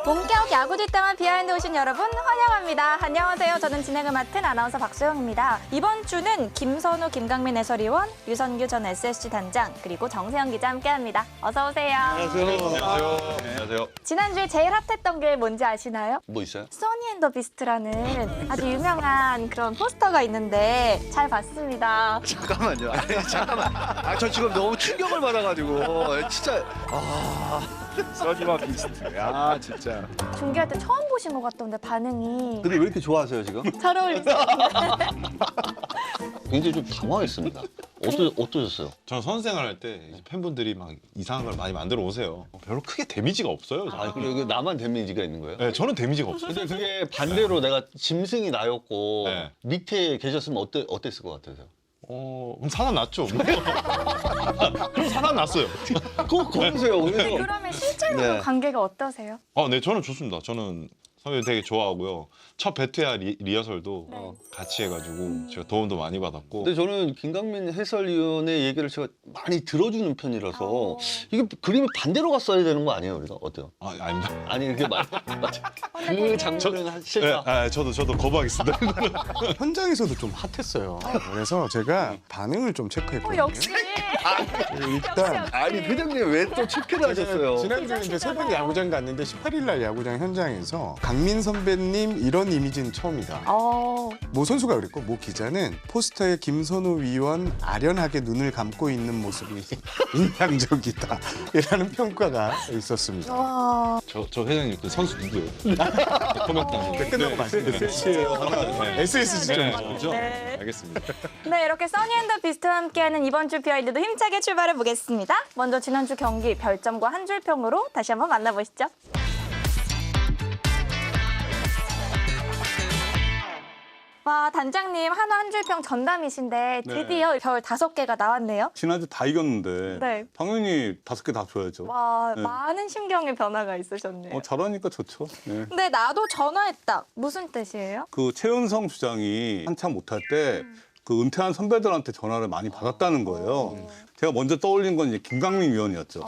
본격 야구 뒷담화 비하인드 오신 여러분 환영합니다. 안녕하세요. 저는 진행을 맡은 아나운서 박소영입니다. 이번 주는 김선우, 김강민 해설위원, 유선규 전 SSG 단장, 그리고 정세영 기자 함께합니다. 어서 오세요. 안녕하세요. 안녕하세요. 지난주에 제일 핫했던 게 뭔지 아시나요? 뭐 있어요? 써니 앤 더 비스트라는 아주 유명한 그런 포스터가 있는데 잘 봤습니다. 잠깐만요. 아니, 잠깐만. 저 지금 너무 충격을 받아가지고 진짜 써니와 비스트. 야 진짜. 중계할 때 처음 보신 것 같던데 반응이 근데 왜 이렇게 좋아하세요 지금? 잘 어울리세요. 굉장히 좀 당황했습니다. 어떠셨어요? 저는 선생활 할 때 팬분들이 막 이상한 걸 많이 만들어 오세요. 별로 크게 데미지가 없어요. 저는. 아 그래 이거 나만 데미지가 있는 거예요? 네, 저는 데미지가 없어요. 근데 그게 반대로 내가 짐승이 나였고 네. 밑에 계셨으면 어땠을 것 같으세요? 그럼 사단 났죠. 그럼 사단 났어요. 꼭 거기서요. 그래서 그러면 실제로 네. 관계가 어떠세요? 네, 저는 좋습니다. 저는 선배 되게 좋아하고요. 첫 배트야 리허설도 네. 같이 해가지고 제가 도움도 많이 받았고. 근데 저는 김강민 해설위원의 얘기를 제가 많이 들어주는 편이라서 이게 그림이 반대로 갔어야 되는 거 아니에요? 우리가 어때요? 아닙니다. 아니 이렇게 그 장면은 싫다. 저도 거부하겠습니다. 현장에서도 좀 핫했어요. 그래서 제가 반응을 좀 체크했거든요. 역시. 일단 아니 회장님 왜 또 체크를 하셨어요? 지난주에 이제 새벽 야구장 갔는데 18일 날 야구장 현장에서 강민 선배님 이런 이미지는 처음이다. 모 선수가 그랬고 모 기자는 포스터에 김선우 위원 아련하게 눈을 감고 있는 모습이 인상적이다. 이라는 평가가 있었습니다. 와. 저 회장님 그 선수 누구예요? 코멘트 끝나고 말씀드릴게요. SSG 좀 그죠? 네. 알겠습니다. 네, 이렇게 써니 앤 더 비스트와 함께하는 이번 주 비하인드도 힘차게 출발해 보겠습니다. 먼저 지난주 경기 별점과 한 줄 평으로 다시 한번 만나보시죠. 와, 단장님 한화 한 줄 평 전담이신데 드디어 별 5개가 나왔네요. 지난주 다 이겼는데 네. 당연히 5개 다 줘야죠. 와, 네. 많은 심경의 변화가 있으셨네요. 잘하니까 좋죠. 네. 근데 나도 전화했다. 무슨 뜻이에요? 그 최은성 주장이 한참 못할 때 그 은퇴한 선배들한테 전화를 많이 받았다는 거예요. 제가 먼저 떠올린 건 이제 김강민 위원이었죠.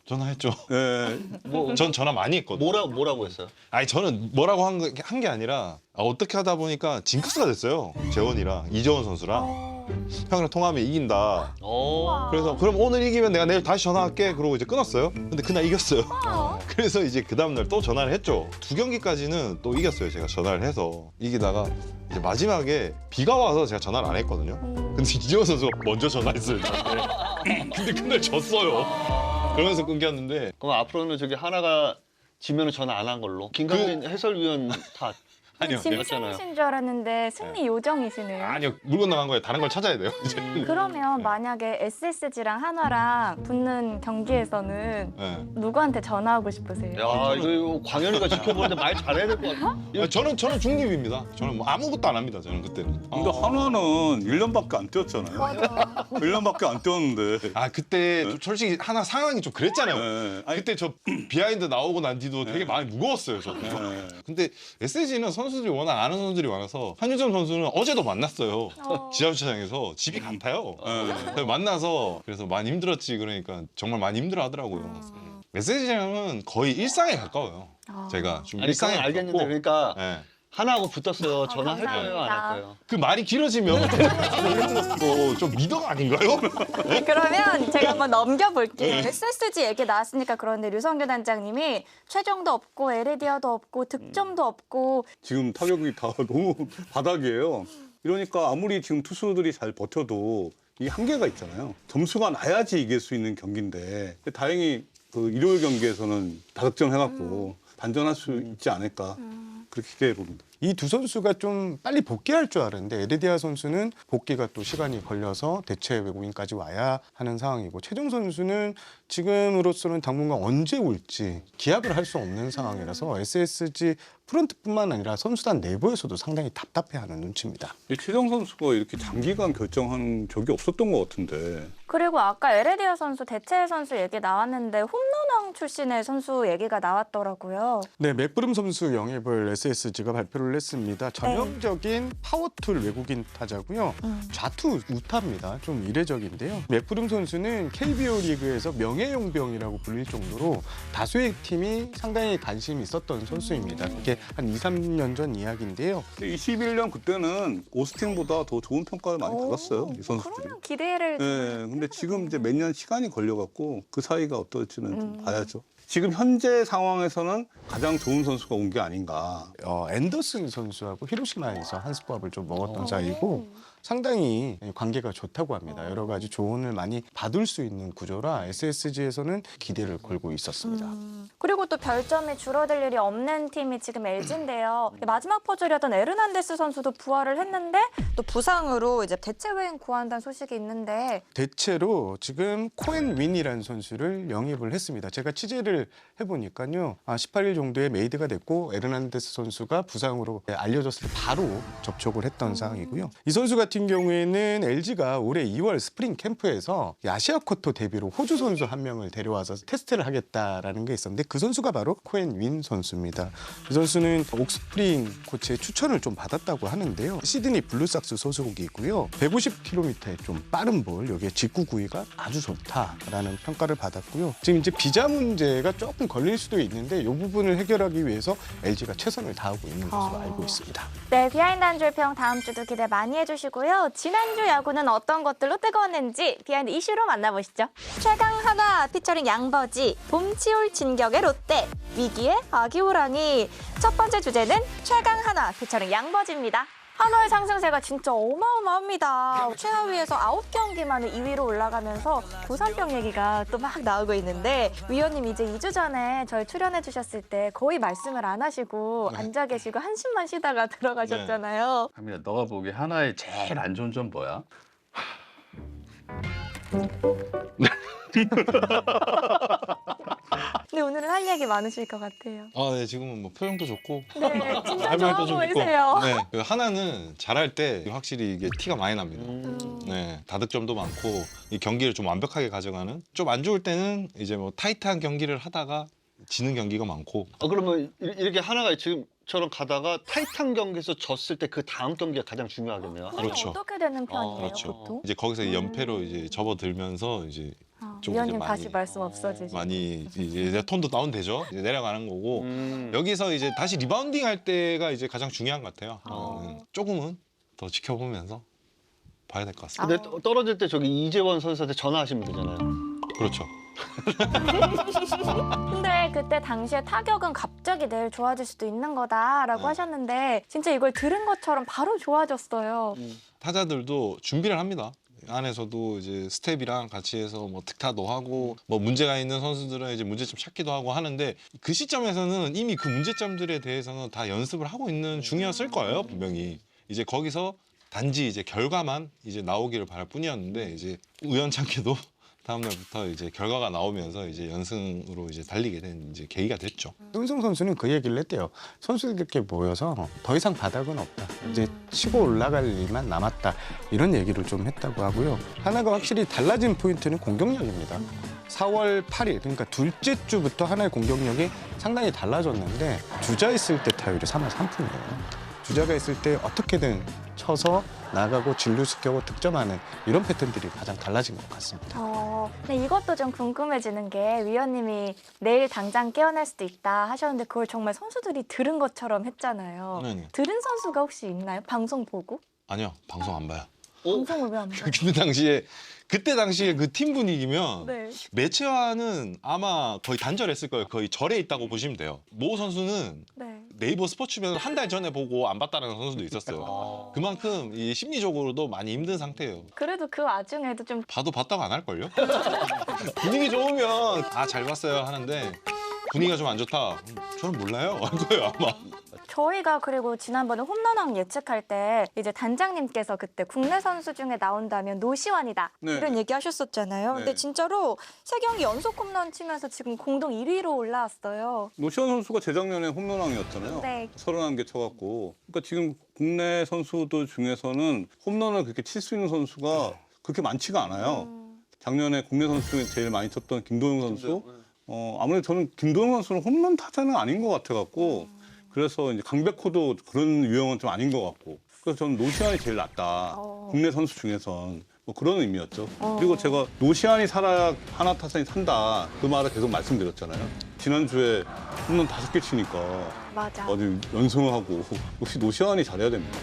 전화했죠. 네. 전 전화 많이 했거든요. 뭐라고 했어요? 아니 저는 뭐라고 한 게 아니라 어떻게 하다 보니까 징크스가 됐어요. 재원이랑 이재원 선수랑 형이랑 통화하면 이긴다. 그래서 그럼 오늘 이기면 내가 내일 다시 전화할게. 그러고 이제 끊었어요. 근데 그날 이겼어요. 그래서 이제 그 다음날 또 전화를 했죠. 2경기까지는 또 이겼어요. 제가 전화를 해서 이기다가 이제 마지막에 비가 와서 제가 전화를 안 했거든요. 근데 이재원 선수가 먼저 전화했어요. 저한테. 근데 그날 졌어요. 그러면서 끊겼는데 그럼 앞으로는 저기 하나가 지면은 전화 안 한 걸로. 김강민 해설위원 탓. 아니요. 짐승이신 줄 알았는데 승리 요정이시네요. 아니요. 물 건너간 거예요. 다른 걸 찾아야 돼요. 이제. 그러면 만약에 SSG랑 한화랑 붙는 경기에서는 네. 누구한테 전화하고 싶으세요? 야 이거 광현이가 지켜보는데 말 잘해야 될 것 같아. 저는 중립입니다. 저는 뭐 아무것도 안 합니다. 저는 그때는. 근데 한화는 1년밖에 안 뛰었잖아요. 맞아. 1년밖에 안 뛰었는데. 그때 솔직히 하나 상황이 좀 그랬잖아요. 네. 아니, 그때 저 비하인드 나오고 난 뒤도 되게 많이 무거웠어요. 저도. 네. 근데 SSG는 선수들이 워낙 아는 선수들이 많아서 한유점 선수는 어제도 만났어요. 지하주차장에서 집이 같아요. 그래서 만나서 그래서 많이 힘들었지 그러니까 정말 많이 힘들어하더라고요. SSG랑은 거의 일상에 가까워요. 제가 좀 아니 일상에 그건 알겠는데 가깝고. 그러니까 네. 하나하고 붙었어요. 전화할 거예요, 안 감사합니다. 할 거예요? 그 말이 길어지면 좀 미더가 아닌가요? 그러면 제가 한번 넘겨볼게요. SSG 얘기 나왔으니까 그런데 류성규 단장님이 최정도 없고 에레디아도 없고 득점도 없고 지금 타격이 다 너무 바닥이에요. 이러니까 아무리 지금 투수들이 잘 버텨도 이 한계가 있잖아요. 점수가 나야지 이길 수 있는 경기인데 다행히 그 일요일 경기에서는 다득점 해갖고 반전할 수 있지 않을까 그렇게 기대해 봅니다. 이 두 선수가 좀 빨리 복귀할 줄 알았는데 에르디아 선수는 복귀가 또 시간이 걸려서 대체 외국인까지 와야 하는 상황이고 최종 선수는 지금으로서는 당분간 언제 올지 기약을 할 수 없는 상황이라서 SSG 프런트뿐만 아니라 선수단 내부에서도 상당히 답답해하는 눈치입니다. 이 최정 선수가 이렇게 장기간 결정하는 적이 없었던 것 같은데 그리고 아까 에레디아 선수 대체 선수 얘기 나왔는데 홈런왕 출신의 선수 얘기가 나왔더라고요. 네, 맥브름 선수 영입을 SSG가 발표를 비교를 했습니다. 전형적인 파워툴 외국인 타자고요. 좌투 우타입니다. 좀 이례적인데요. 맥브룸 선수는 KBO 리그에서 명예용병이라고 불릴 정도로 다수의 팀이 상당히 관심이 있었던 선수입니다. 그게 한 2, 3년 전 이야기인데요. 21년 그때는 오스틴보다 더 좋은 평가를 많이 받았어요. 이 선수들이. 그러면 기대를 네, 근데 지금 이제 몇 년 시간이 걸려갖고 그 사이가 어떨지는 좀 봐야죠. 지금 현재 상황에서는 가장 좋은 선수가 온 게 아닌가. 앤더슨 선수하고 히로시마에서 한 스밥을 좀 먹었던 사이고 상당히 관계가 좋다고 합니다. 여러 가지 조언을 많이 받을 수 있는 구조라 SSG에서는 기대를 걸고 있었습니다. 그리고 또 별점이 줄어들 일이 없는 팀이 지금 LG인데요. 마지막 퍼즐이었던 에르난데스 선수도 부활을 했는데 또 부상으로 이제 대체외인 구한다는 소식이 있는데 대체로 지금 코엔 윈이라는 선수를 영입을 했습니다. 제가 취재를 해보니까요. 18일 정도에 메이드가 됐고 에르난데스 선수가 부상으로 알려졌을 때 바로 접촉을 했던 상황이고요. 이 선수 같은 경우에는 LG가 올해 2월 스프링 캠프에서 아시아 쿼터 데뷔로 호주 선수 한 명을 데려와서 테스트를 하겠다라는 게 있었는데 그 선수가 바로 코엔 윈 선수입니다. 이 선수는 옥스프링 코치의 추천을 좀 받았다고 하는데요. 시드니 블루삭스 소속이고요. 150km의 좀 빠른 볼, 여기에 직구 구위가 아주 좋다라는 평가를 받았고요. 지금 이제 비자 문제가 조금 걸릴 수도 있는데 이 부분을 해결하기 위해서 LG가 최선을 다하고 있는 것으로 알고 있습니다. 네, 비하인드 한 줄 평 다음 주도 기대 많이 해주시고요. 지난주 야구는 어떤 것들로 뜨거웠는지 비하인드 이슈로 만나보시죠. 최강 한화 피처링 양버지, 봄치올 진격의 롯데, 위기의 아기 호랑이. 첫 번째 주제는 최강 한화 피처링 양버지입니다. 한화의 상승세가 진짜 어마어마합니다. 최하위에서 9경기 만에 2위로 올라가면서 부산병 얘기가 또 막 나오고 있는데 위원님 이제 2주 전에 저희 출연해 주셨을 때 거의 말씀을 안 하시고 앉아 계시고 한숨만 쉬다가 들어가셨잖아요. 하민아, 너가 보기에 하나의 제일 안 좋은 점 뭐야? 근데 오늘은 할 얘기 많으실 것 같아요. 네, 지금은 뭐 표정도 좋고 네, 진짜 할 좋아 말도 좀 있고. 보이세요. 네, 그 하나는 잘할 때 확실히 이게 티가 많이 납니다. 네, 다득점도 많고 이 경기를 좀 완벽하게 가져가는. 좀 안 좋을 때는 이제 뭐 타이트한 경기를 하다가 지는 경기가 많고. 그러면 이렇게 하나가 지금처럼 가다가 타이트한 경기에서 졌을 때 그 다음 경기가 가장 중요하겠네요. 그렇죠. 어떻게 되는 편이에요, 그렇죠. 보통? 이제 거기서 연패로 이제 접어들면서 이제 좀 위원님 이제 많이- 다시 말씀 없어지죠. 많이 이제 톤도 다운되죠. 이제 내려가는 거고. 음. 여기서 이제 다시 리바운딩 할 때가 이제 가장 중요한 것 같아요. 아. 조금은 더 지켜보면서 봐야 될 것 같습니다. 근데 떨어질 때 저기 이재원 선수한테 전화하시면 되잖아요. 그렇죠. 근데 그때 당시에 타격은 갑자기 내일 좋아질 수도 있는 거다라고 하셨는데 진짜 이걸 들은 것처럼 바로 좋아졌어요. 타자들도 준비를 합니다. 안에서도 이제 스텝이랑 같이 해서 뭐 득타도 하고 뭐 문제가 있는 선수들은 이제 문제점 찾기도 하고 하는데 그 시점에서는 이미 그 문제점들에 대해서는 다 연습을 하고 있는 중이었을 거예요, 분명히. 이제 거기서 단지 이제 결과만 이제 나오기를 바랄 뿐이었는데 이제 우연찮게도 다음 날부터 이제 결과가 나오면서 이제 연승으로 이제 달리게 된 이제 계기가 됐죠. 손흥민 선수는 그 얘기를 했대요. 선수들끼리 모여서 더 이상 바닥은 없다. 이제 치고 올라갈 일만 남았다. 이런 얘기를 좀 했다고 하고요. 하나가 확실히 달라진 포인트는 공격력입니다. 4월 8일 그러니까 둘째 주부터 하나의 공격력이 상당히 달라졌는데 주자 있을 때 타율이 3할 3푼이에요. 주자가 있을 때 어떻게든 쳐서 나가고 진루시켜고 득점하는 이런 패턴들이 가장 달라진 것 같습니다. 근데 이것도 좀 궁금해지는 게 위원님이 내일 당장 깨어날 수도 있다 하셨는데 그걸 정말 선수들이 들은 것처럼 했잖아요. 네네. 들은 선수가 혹시 있나요? 방송 보고? 아니요, 방송 안 봐요. 방송을 왜 안 봐요? 그때 당시에 그 팀 분위기면 네. 매체화는 아마 거의 단절했을 거예요. 거의 절에 있다고 보시면 돼요. 모 선수는 네. 네이버 스포츠면 한 달 전에 보고 안 봤다는 선수도 있었어요. 그만큼 이 심리적으로도 많이 힘든 상태예요. 그래도 그 와중에도 좀 봐도 봤다고 안 할걸요? 분위기 좋으면 잘 봤어요 하는데 분위기가 좀 안 좋다. 저는 몰라요. 할 거예요 아마. 저희가 그리고 지난번에 홈런왕 예측할 때 이제 단장님께서 그때 국내 선수 중에 나온다면 노시환이다 네. 이런 얘기 하셨었잖아요. 근데 네. 진짜로 3경기 연속 홈런 치면서 지금 공동 1위로 올라왔어요. 노시환 선수가 재작년에 홈런왕이었잖아요. 네. 31개 쳐갖고. 그러니까 지금 국내 선수들 중에서는 홈런을 그렇게 칠 수 있는 선수가 그렇게 많지가 않아요. 작년에 국내 선수 중에 제일 많이 쳤던 김도영 선수. 아무래도 저는 김도영 선수는 홈런 타자는 아닌 것 같아갖고 그래서 이제 강백호도 그런 유형은 좀 아닌 것 같고. 그래서 저는 노시안이 제일 낫다. 국내 선수 중에선. 뭐 그런 의미였죠. 그리고 제가 노시안이 살아야 하나 타선이 산다. 그 말을 계속 말씀드렸잖아요. 지난주에 홈런 5개 치니까 맞아. 아주 연승하고 역시 노시안이 잘해야 됩니다.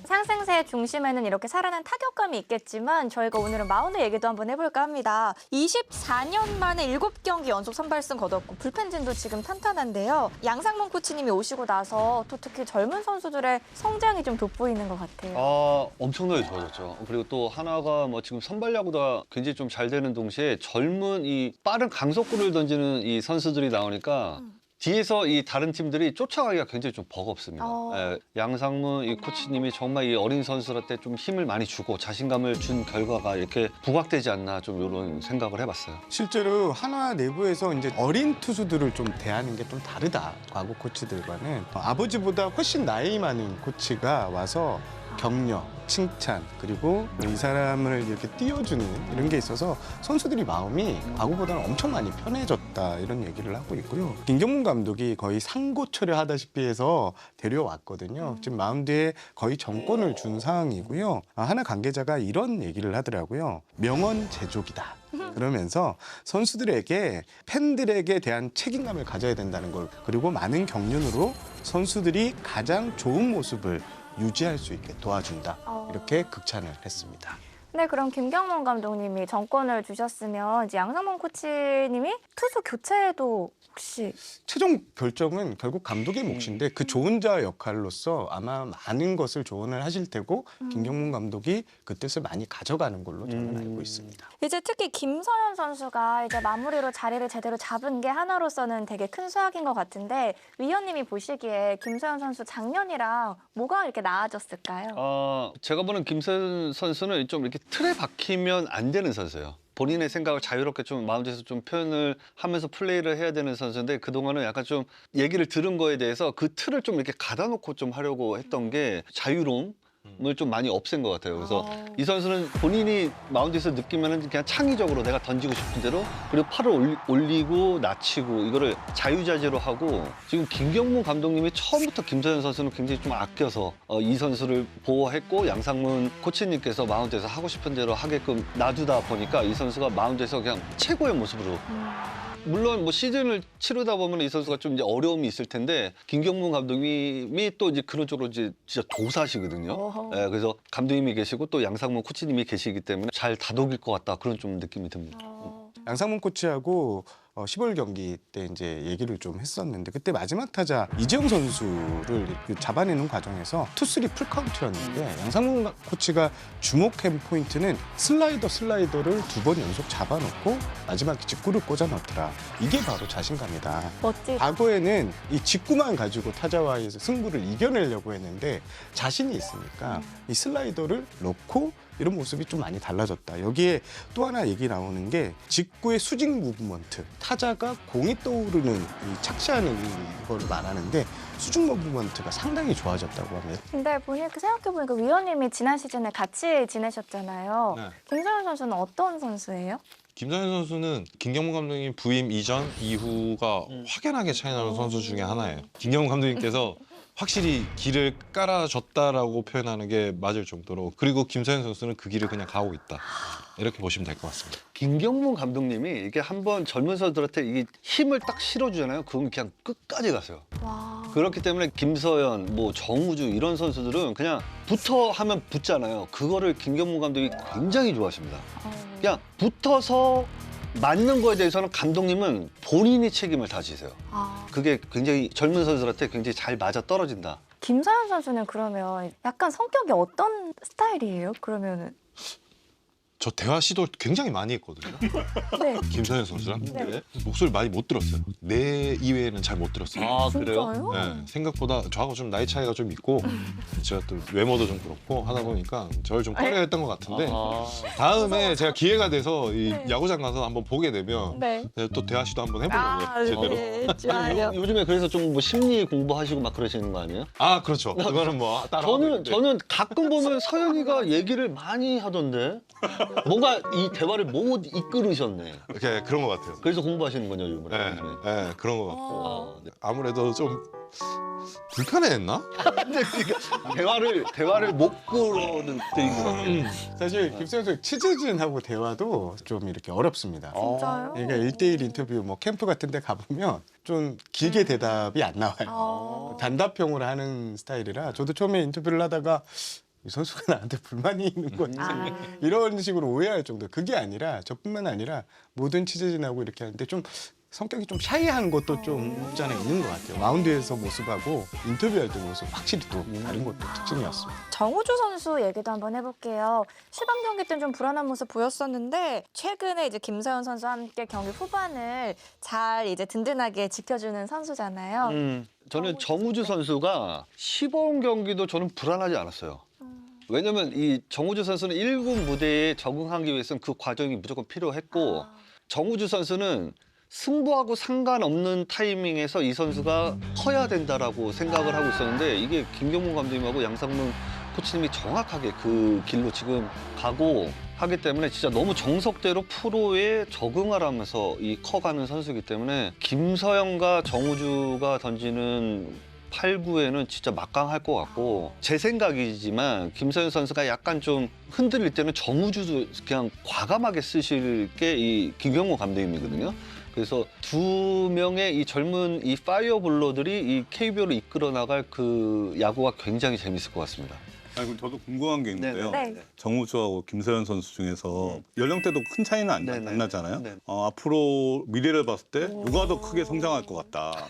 상승세의 중심에는 이렇게 살아난 타격감이 있겠지만 저희가 오늘은 마운드 얘기도 한번 해볼까 합니다. 24년 만에 7경기 연속 선발승 거뒀고 불펜진도 지금 탄탄한데요. 양상문 코치님이 오시고 나서 또 특히 젊은 선수들의 성장이 좀 돋보이는 것 같아요. 엄청나게 좋아졌죠. 그리고 또 하나가 뭐 지금 선발 야구가 굉장히 좀 잘 되는 동시에 젊은 이 빠른 강속구를 던지는 이 선수들이 나오니까 뒤에서 이 다른 팀들이 쫓아가기가 굉장히 좀 버겁습니다. 예, 양상문 이 코치님이 정말 이 어린 선수한테 좀 힘을 많이 주고 자신감을 준 결과가 이렇게 부각되지 않나 좀 이런 생각을 해봤어요. 실제로 한화 내부에서 이제 어린 투수들을 좀 대하는 게 좀 다르다. 과거 코치들과는 아버지보다 훨씬 나이 많은 코치가 와서 격려, 칭찬, 그리고 이 사람을 이렇게 띄워주는 이런 게 있어서 선수들이 마음이 과거보다는 엄청 많이 편해졌다 이런 얘기를 하고 있고요. 김경문 감독이 거의 상고초려 하다시피 해서 데려왔거든요. 지금 마운드에 거의 정권을 준 상황이고요. 하나 관계자가 이런 얘기를 하더라고요. 명언 제조기다. 그러면서 선수들에게 팬들에게 대한 책임감을 가져야 된다는 걸, 그리고 많은 경륜으로 선수들이 가장 좋은 모습을 유지할 수 있게 도와준다. 이렇게 극찬을 했습니다. 네, 그럼 김경문 감독님이 정권을 주셨으면 이제 양상문 코치님이 투수 교체도 혹시 최종 결정은 결국 감독의 몫인데 그 조언자 역할로서 아마 많은 것을 조언을 하실 테고 김경문 감독이 그 뜻을 많이 가져가는 걸로 저는 알고 있습니다. 이제 특히 김서현 선수가 이제 마무리로 자리를 제대로 잡은 게 하나로서는 되게 큰 수확인 것 같은데 위원님이 보시기에 김서현 선수 작년이랑 뭐가 이렇게 나아졌을까요? 제가 보는 김서현 선수는 좀 이렇게 틀에 박히면 안 되는 선수예요. 본인의 생각을 자유롭게 좀 마운드에서 좀 표현을 하면서 플레이를 해야 되는 선수인데 그동안은 약간 좀 얘기를 들은 거에 대해서 그 틀을 좀 이렇게 가다놓고 좀 하려고 했던 게 자유로움을 좀 많이 없앤 것 같아요. 그래서 이 선수는 본인이 마운드에서 느끼면은 그냥 창의적으로 내가 던지고 싶은 대로 그리고 팔을 올리고 낮추고 이거를 자유자재로 하고 지금 김경문 감독님이 처음부터 김서현 선수는 굉장히 좀 아껴서 이 선수를 보호했고 양상문 코치님께서 마운드에서 하고 싶은 대로 하게끔 놔두다 보니까 이 선수가 마운드에서 그냥 최고의 모습으로 물론 뭐 시즌을 치르다 보면 이 선수가 좀 이제 어려움이 있을 텐데 김경문 감독님이 또 이제 그런 쪽으로 이제 진짜 도사시거든요. 예, 그래서 감독님이 계시고 또 양상문 코치님이 계시기 때문에 잘 다독일 것 같다 그런 좀 느낌이 듭니다. 양상문 코치하고 10월 경기 때 이제 얘기를 좀 했었는데 그때 마지막 타자 이재용 선수를 잡아내는 과정에서 투쓰리 풀카운트였는데 양상문 코치가 주목한 포인트는 슬라이더를 2번 연속 잡아놓고 마지막 직구를 꽂아 넣더라. 이게 바로 자신감이다. 멋지다. 과거에는 이 직구만 가지고 타자와의 승부를 이겨내려고 했는데 자신이 있으니까 이 슬라이더를 넣고 이런 모습이 좀 많이 달라졌다. 여기에 또 하나 얘기 나오는 게 직구의 수직 무브먼트. 타자가 공이 떠오르는 이 착시하는 걸 말하는데 수직 무브먼트가 상당히 좋아졌다고 합니다. 근데 보니까 생각해보니까 위원님이 지난 시즌에 같이 지내셨잖아요. 네. 김서현 선수는 어떤 선수예요? 김서현 선수는 김경문 감독님 부임 이전 이후가 확연하게 차이나는 선수 중에 하나예요. 김경문 감독님께서 확실히 길을 깔아줬다라고 표현하는 게 맞을 정도로 그리고 김서현 선수는 그 길을 그냥 가고 있다. 이렇게 보시면 될 것 같습니다. 김경문 감독님이 이게 한번 젊은 선수들한테 이게 힘을 딱 실어주잖아요. 그건 그냥 끝까지 가세요. 와. 그렇기 때문에 김서현, 뭐 정우주 이런 선수들은 그냥 붙어 하면 붙잖아요. 그거를 김경문 감독이 굉장히 좋아하십니다. 그냥 붙어서 맞는 거에 대해서는 감독님은 본인이 책임을 다 지세요. 그게 굉장히 젊은 선수들한테 굉장히 잘 맞아 떨어진다. 김서현 선수는 그러면 약간 성격이 어떤 스타일이에요? 그러면은 저 대화 시도 굉장히 많이 했거든요. 네. 김서현 선수랑. 네. 네. 목소리 많이 못 들었어요. 내 이외에는 잘 못 들었어요. 아, 그래요? 진짜요? 네, 생각보다 저하고 좀 나이 차이가 좀 있고 제가 또 외모도 좀 그렇고 하다 보니까 저를 좀 꺼려했던 것 같은데 다음에 제가 기회가 돼서 이 네. 야구장 가서 한번 보게 되면 네. 제가 또 대화 시도 한번 해보려고요. 제대로. 네, 좋아요. 요즘에 그래서 좀 뭐 심리 공부하시고 막 그러시는 거 아니에요? 아 그렇죠. 그거는 뭐 따라. 저는 가끔 보면 서현이가 얘기를 많이 하던데. 뭔가 이 대화를 못 이끌으셨네. 이렇게 그런 것 같아요. 그래서 공부하시는 거냐 요즘에. 네, 네, 그런 것 같고 아, 네. 아무래도 좀 불편해했나? 대화를 못 끌어는 때인 것 같아요. 사실 김선영 선수 취재진하고 대화도 좀 이렇게 어렵습니다. 진짜요? 그러니까 1대1 인터뷰 뭐 캠프 같은 데 가보면 좀 길게 대답이 안 나와요. 단답형으로 하는 스타일이라 저도 처음에 인터뷰를 하다가 이 선수가 나한테 불만이 있는 건지 이런 식으로 오해할 정도. 그게 아니라 저뿐만 아니라 모든 취재진하고 이렇게 하는데 좀 성격이 좀 샤이한 것도 좀 없지 않아 있는 것 같아요. 마운드에서 모습하고 인터뷰할 때 모습 확실히 또 다른 것도 특징이었습니다. 정우주 선수 얘기도 한번 해볼게요. 시범 경기 때는 좀 불안한 모습 보였었는데 최근에 이제 김서현 선수와 함께 경기 후반을 잘 이제 든든하게 지켜주는 선수잖아요. 저는 정우주 선수가 시범 경기도 저는 불안하지 않았어요. 왜냐면 이 정우주 선수는 1군 무대에 적응하기 위해서는 그 과정이 무조건 필요했고 정우주 선수는 승부하고 상관없는 타이밍에서 이 선수가 커야 된다라고 생각을 하고 있었는데 이게 김경문 감독님하고 양상문 코치님이 정확하게 그 길로 지금 가고 하기 때문에 진짜 너무 정석대로 프로에 적응을 하면서 이 커가는 선수이기 때문에 김서영과 정우주가 던지는 8, 9에는 진짜 막강할 것 같고 제 생각이지만 김서현 선수가 약간 좀 흔들릴 때는 정우주도 그냥 과감하게 쓰실 게 이 김경호 감독님이거든요. 그래서 두 명의 이 젊은 이 파이어 블러들이 이 KBO를 이끌어 나갈 그 야구가 굉장히 재밌을 것 같습니다. 아니, 그럼 저도 궁금한 게 있는데요. 네. 정우주하고 김서현 선수 중에서 연령대도 큰 차이는 안 네네. 나잖아요. 네. 앞으로 미래를 봤을 때 누가 더 크게 성장할 것 같다.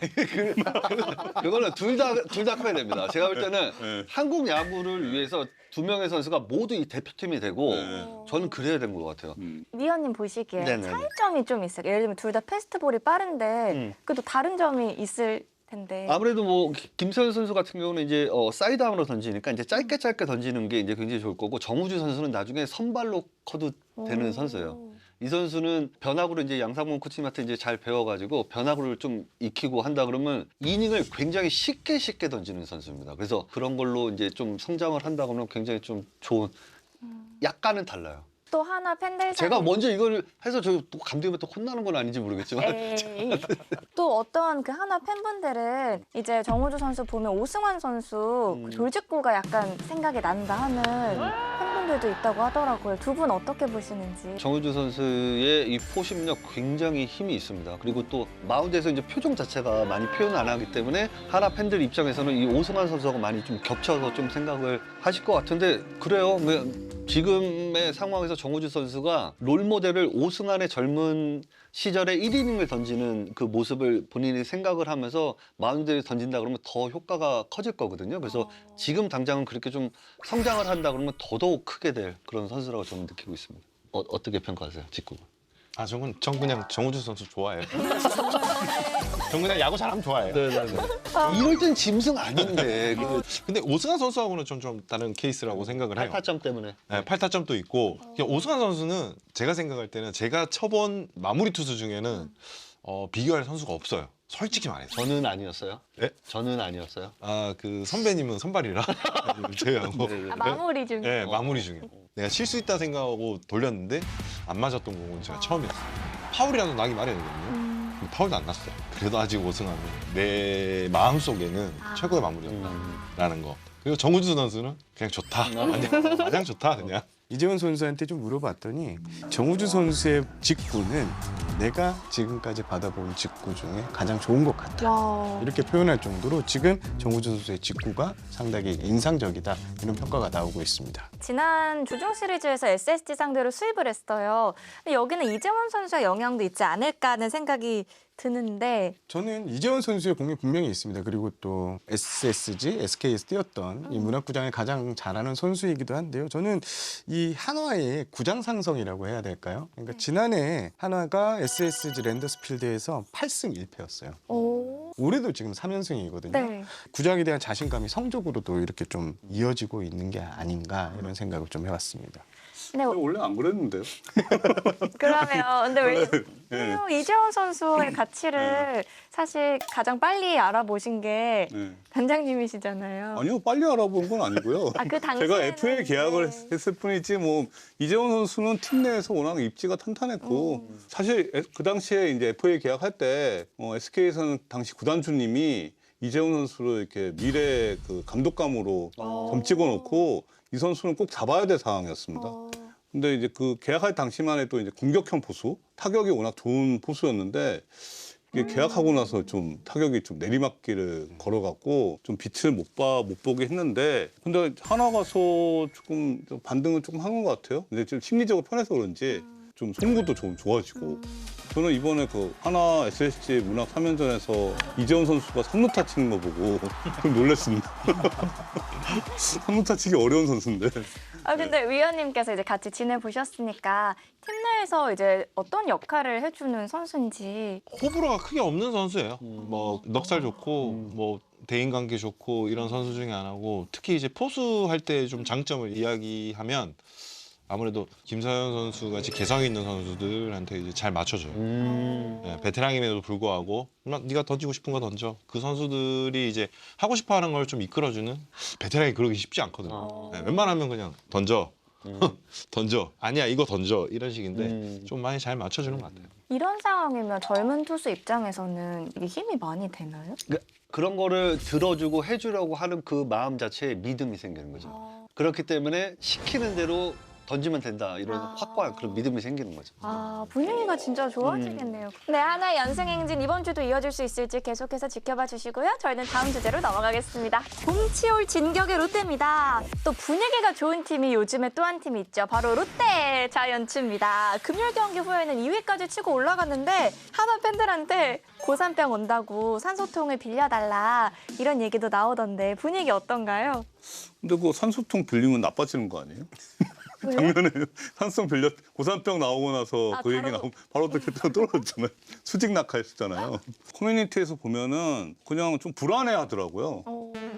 이거는 둘 다 커야 됩니다. 제가 볼 때는 네. 한국 야구를 위해서 두 명의 선수가 모두 이 대표팀이 되고 네. 저는 그래야 되는 것 같아요. 위원님 보시기에 네네네. 차이점이 좀 있어요. 예를 들면 둘 다 패스트볼이 빠른데 그래도 다른 점이 있을 텐데. 아무래도 뭐 김서현 선수 같은 경우는 이제 사이드아웃으로 던지니까 이제 짧게 던지는 게 이제 굉장히 좋을 거고 정우주 선수는 나중에 선발로 커도 되는 선수예요. 이 선수는 변화구를 이제 양상문 코치님한테 이제 잘 배워가지고 변화구를 좀 익히고 한다 그러면 이닝을 굉장히 쉽게 던지는 선수입니다. 그래서 그런 걸로 이제 좀 성장을 한다 그러면 굉장히 좀 좋은 약간은 달라요. 또 하나 팬들 제가 먼저 이걸 해서 저 또 감독님한테 혼나는 건 아닌지 모르겠지만 에이. 또 어떤 그 하나 팬분들은 이제 정우주 선수 보면 오승환 선수 그 돌직구가 약간 생각이 난다 하는 팬분들도 있다고 하더라고요. 두 분 어떻게 보시는지. 정우주 선수의 이 포심력 굉장히 힘이 있습니다. 그리고 또 마운드에서 이제 표정 자체가 많이 표현 안 하기 때문에 하나 팬들 입장에서는 이 오승환 선수하고 많이 좀 겹쳐서 좀 생각을 하실 것 같은데 그래요. 지금의 상황에서 정우주 선수가 롤모델을 오승환의 젊은 시절에 1이닝을 던지는 그 모습을 본인이 생각을 하면서 마운드에 던진다 그러면 더 효과가 커질 거거든요. 그래서 지금 당장은 그렇게 좀 성장을 한다 그러면 더더욱 크게 될 그런 선수라고 저는 느끼고 있습니다. 어떻게 평가하세요, 직구? 전 그냥 정우주 선수 좋아해요. 전 그냥 야구 잘하면 좋아해요. 네네네. 이럴 땐 짐승 아닌데. 근데 오승환 선수하고는 좀 다른 케이스라고 생각을 해요. 8타점 때문에. 네, 8타점도 있고 그냥 오승환 선수는 제가 생각할 때는 제가 쳐본 마무리 투수 중에는 비교할 선수가 없어요. 솔직히 말해서. 저는 아니었어요. 네? 저는 아니었어요. 그 선배님은 선발이라 제외하고 마무리 중. 네, 마무리 중에 내가 실수했다 생각하고 돌렸는데 안 맞았던 공은 제가 처음이었어요. 파울이라도 나기 마련이거든요. 근데 파울도 안 났어요. 그래도 아직 오승환은 내 마음속에는 최고의 마무리였다라는 거. 그리고 정우주 선수는 그냥 좋다. 마냥 좋다 그냥. 이재원 선수한테 좀 물어봤더니 정우주 선수의 직구는 내가 지금까지 받아본 직구 중에 가장 좋은 것 같다. 와. 이렇게 표현할 정도로 지금 정우주 선수의 직구가 상당히 인상적이다. 이런 평가가 나오고 있습니다. 지난 주중 시리즈에서 SSG 상대로 수입을 했어요. 근데 여기는 이재원 선수의 영향도 있지 않을까 하는 생각이 드는데 저는 이재원 선수의 공이 분명히 있습니다. 그리고 또 SSG, SK에서 뛰었던 이 문학구장에 가장 잘하는 선수이기도 한데요. 저는 이 한화의 구장 상성이라고 해야 될까요? 그러니까 지난해 한화가 SSG 랜더스필드에서 8승 1패였어요. 오. 올해도 지금 3연승이거든요. 네. 구장에 대한 자신감이 성적으로도 이렇게 좀 이어지고 있는 게 아닌가 이런 생각을 좀 해봤습니다. 네, 원래 안 그랬는데요. 그러면 근데 우리 그래요. 이재원 선수의 가치를 사실 가장 빨리 알아보신 게 네. 단장님이시잖아요. 아니요, 빨리 알아본 건 아니고요. 아, 그 당시에는 제가 FA 계약을 네. 했을 뿐이지 뭐 이재원 선수는 팀 내에서 워낙 입지가 탄탄했고 사실 그 당시에 이제 FA 계약할 때 SK에서는 당시 구단주님이 이재원 선수를 이렇게 미래 그 감독감으로 점 찍어놓고 이 선수는 꼭 잡아야 될 상황이었습니다. 근데 이제 그 계약할 당시만 해도 이제 공격형 포수, 타격이 워낙 좋은 포수였는데 이게 계약하고 나서 좀 타격이 좀 내리막길을 걸어갖고 좀 빛을 못 보게 했는데 근데 하나 가서 조금 반등을 조금 한 것 같아요. 근데 좀 심리적으로 편해서 그런지 좀 송구도 좀 좋아지고 저는 이번에 그 하나 SSG 문학 3연전에서 이재원 선수가 3루타 치는 거 보고 좀 놀랐습니다. 3루타 치기 어려운 선수인데. 아, 근데 위원님께서 이제 같이 지내보셨으니까 팀 내에서 이제 어떤 역할을 해주는 선수인지. 호불호가 크게 없는 선수예요. 뭐 넉살 좋고 뭐 대인 관계 좋고 이런 선수 중에 하나고 특히 이제 포수 할 때 좀 장점을 이야기하면 아무래도 김서현 선수 같이 개성 있는 선수들한테 이제 잘 맞춰줘요. 네, 베테랑임에도 불구하고 네가 던지고 싶은 거 던져. 그 선수들이 이제 하고 싶어하는 걸 좀 이끌어주는 베테랑이 그러기 쉽지 않거든요. 네, 웬만하면 그냥 던져, 던져. 아니야 이거 던져 이런 식인데 좀 많이 잘 맞춰주는 것 같아요. 이런 상황이면 젊은 투수 입장에서는 이게 힘이 많이 되나요? 그런 거를 들어주고 해주려고 하는 그 마음 자체에 믿음이 생기는 거죠. 그렇기 때문에 시키는 대로 던지면 된다 이런 확고한 그런 믿음이 생기는 거죠. 아, 분위기가 진짜 좋아지겠네요. 네, 하나 연승 행진 이번 주도 이어질 수 있을지 계속해서 지켜봐 주시고요. 저희는 다음 주제로 넘어가겠습니다. 봄치올 진격의 롯데입니다. 또 분위기가 좋은 팀이 요즘에 또 한 팀이 있죠. 바로 롯데 자이언츠입니다. 금요일 경기 후에는 2위까지 치고 올라갔는데 하나 팬들한테 고산병 온다고 산소통을 빌려달라 이런 얘기도 나오던데 분위기 어떤가요? 근데 그 산소통 빌리면 나빠지는 거 아니에요? 작년에 산소통 빌려 고산병 나오고 나서 아, 그 얘기 바로? 나오면 바로 어떻게 떨어졌잖아요. 수직 낙하했었잖아요. 커뮤니티에서 보면은 그냥 좀 불안해 하더라고요.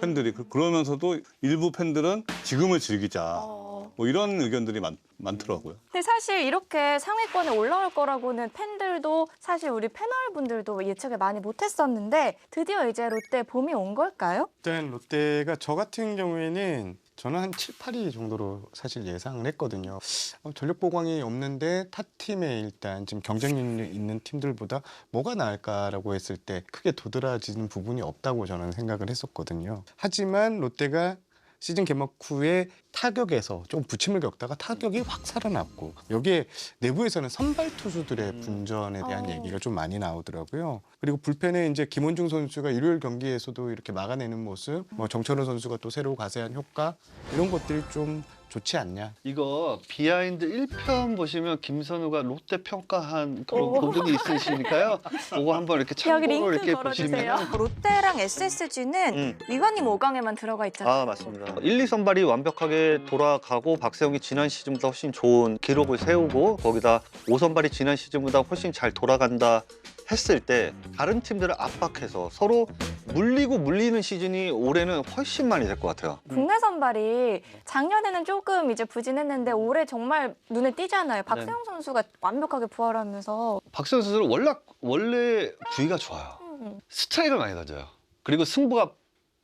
팬들이. 그러면서도 일부 팬들은 지금을 즐기자. 뭐 이런 의견들이 많더라고요. 근데 사실 이렇게 상위권에 올라올 거라고는 팬들도 사실 우리 패널분들도 예측을 많이 못했었는데 드디어 이제 롯데 봄이 온 걸까요? 일단 롯데가 저 같은 경우에는 저는 한 7, 8위 정도로 사실 예상을 했거든요. 전력 보강이 없는데 타 팀에 일단 지금 경쟁력 있는 팀들보다 뭐가 나을까라고 했을 때 크게 도드라지는 부분이 없다고 저는 생각을 했었거든요. 하지만 롯데가 시즌 개막 후에 타격에서 좀 부침을 겪다가 타격이 확 살아났고 여기에 내부에서는 선발 투수들의 분전에 대한 얘기가 좀 많이 나오더라고요. 그리고 불펜에 이제 김원중 선수가 일요일 경기에서도 이렇게 막아내는 모습, 뭐 정철원 선수가 또 새로 가세한 효과 이런 것들이 좀 좋지 않냐. 이거 비하인드 1편 보시면 김선우가 롯데 평가한 그런 고등이 있으시니까요. 그거 한번 이렇게 여기 참고로 링크 이렇게 걸어주세요. 보시면 롯데랑 SSG는 위관님 5강에만 들어가 있잖아요. 아 맞습니다. 1, 2선발이 완벽하게 돌아가고 박세웅이 지난 시즌보다 훨씬 좋은 기록을 세우고 거기다 5선발이 지난 시즌보다 훨씬 잘 돌아간다 했을 때 다른 팀들을 압박해서 서로 물리고 물리는 시즌이 올해는 훨씬 많이 될 것 같아요. 국내 선발이 작년에는 조금 이제 부진했는데 올해 정말 눈에 띄잖아요. 박세웅 선수가 완벽하게 부활하면서 박세웅 선수는 원래 부위가 좋아요. 스트라이크를 많이 던져요. 그리고 승부가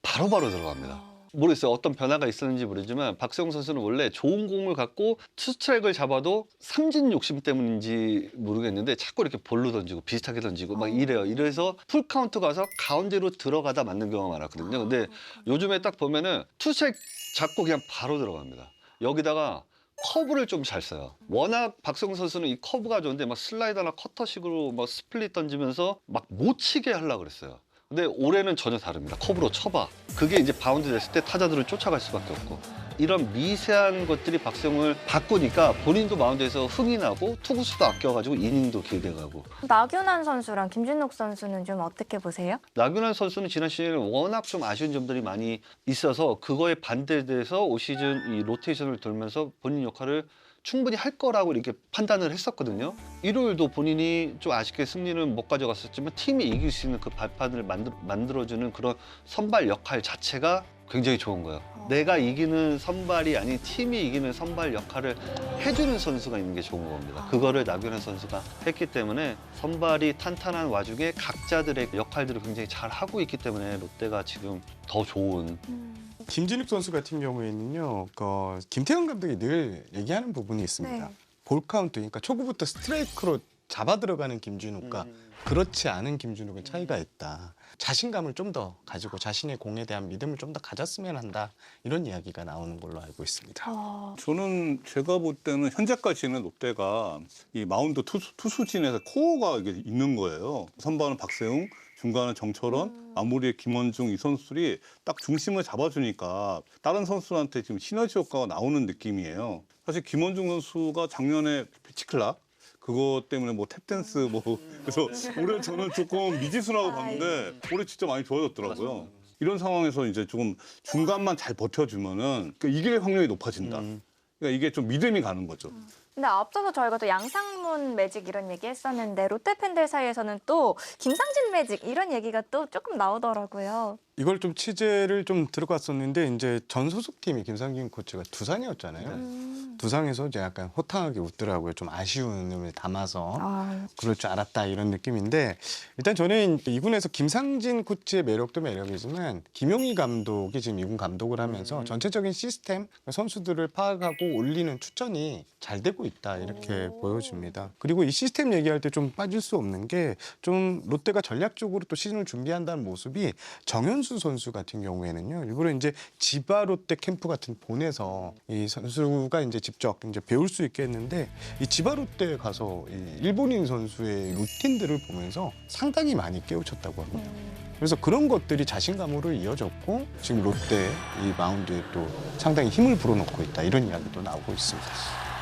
바로바로 들어갑니다. 모르겠어요. 어떤 변화가 있었는지 모르지만 박세웅 선수는 원래 좋은 공을 갖고 투스트라이크를 잡아도 삼진 욕심 때문인지 모르겠는데 자꾸 이렇게 볼로 던지고 비슷하게 던지고 막 이래요. 이래서 풀카운트 가서 가운데로 들어가다 맞는 경우가 많았거든요. 근데 요즘에 딱 보면은 투스트라이크 잡고 그냥 바로 들어갑니다. 여기다가 커브를 좀 잘 써요. 워낙 박세웅 선수는 이 커브가 좋은데 막 슬라이더나 커터식으로 막 스플릿 던지면서 막 못 치게 하려고 그랬어요. 근데 올해는 전혀 다릅니다. 커브로 쳐봐. 그게 이제 바운드 됐을 때 타자들을 쫓아갈 수밖에 없고 이런 미세한 것들이 박세웅을 바꾸니까 본인도 마운드에서 흥이 나고 투구수도 아껴가지고 이닝도 길게 가고. 나균환 선수랑 김진욱 선수는 좀 어떻게 보세요? 나균환 선수는 지난 시즌에 워낙 좀 아쉬운 점들이 많이 있어서 그거에 반대돼서 올 시즌 이 로테이션을 돌면서 본인 역할을 충분히 할 거라고 이렇게 판단을 했었거든요. 일요일도 본인이 좀 아쉽게 승리는 못 가져갔었지만 팀이 이길 수 있는 그 발판을 만들어주는 그런 선발 역할 자체가 굉장히 좋은 거예요. 내가 이기는 선발이 아닌 팀이 이기는 선발 역할을 해주는 선수가 있는 게 좋은 겁니다. 그거를 나균현 선수가 했기 때문에 선발이 탄탄한 와중에 각자들의 역할들을 굉장히 잘 하고 있기 때문에 롯데가 지금 더 좋은. 김진욱 선수 같은 경우에는요, 김태형 감독이 늘 얘기하는 부분이 있습니다. 네. 볼 카운트, 그러니까 초구부터 스트라이크로 잡아 들어가는 김진욱과 그렇지 않은 김진욱은 차이가 있다. 자신감을 좀 더 가지고 자신의 공에 대한 믿음을 좀 더 가졌으면 한다. 이런 이야기가 나오는 걸로 알고 있습니다. 저는 제가 볼 때는 현재까지는 롯데가 이 마운드 투수진에서 코어가 이게 있는 거예요. 선발은 박세웅, 중간은 정철원, 마무리에 김원중 이 선수들이 딱 중심을 잡아주니까 다른 선수한테 지금 시너지 효과가 나오는 느낌이에요. 사실 김원중 선수가 작년에 피치클락 그거 때문에 뭐 탭댄스 뭐 그래서 올해 저는 조금 미지수라고 봤는데 올해 진짜 많이 좋아졌더라고요. 이런 상황에서 이제 조금 중간만 잘 버텨주면은 그러니까 이길 확률이 높아진다. 그러니까 이게 좀 믿음이 가는 거죠. 근데 앞서서 저희가 또 양상문 매직 이런 얘기 했었는데 롯데 팬들 사이에서는 또 김상진 매직 이런 얘기가 또 조금 나오더라고요. 이걸 좀 취재를 좀 들어갔었는데 이제 전 소속팀이 김상진 코치가 두산이었잖아요. 두산에서 이제 약간 호탕하게 웃더라고요. 좀 아쉬움을 담아서 그럴 줄 알았다 이런 느낌인데 일단 저는 이군에서 김상진 코치의 매력도 매력이지만 김용희 감독이 지금 이군 감독을 하면서 전체적인 시스템 선수들을 파악하고 올리는 추천이 잘 되고 있다 이렇게 보여집니다. 그리고 이 시스템 얘기할 때 좀 빠질 수 없는 게 좀 롯데가 전략적으로 또 시즌을 준비한다는 모습이 정현수 선수 같은 경우에는요 일부러 이제 지바 롯데 캠프 같은 보내서 이 선수가 이제 직접 이제 배울 수 있게 했는데 이 지바 롯데에 가서 이 일본인 선수의 루틴들을 보면서 상당히 많이 깨우쳤다고 합니다. 그래서 그런 것들이 자신감으로 이어졌고 지금 롯데 이 마운드에 또 상당히 힘을 불어넣고 있다 이런 이야기도 나오고 있습니다.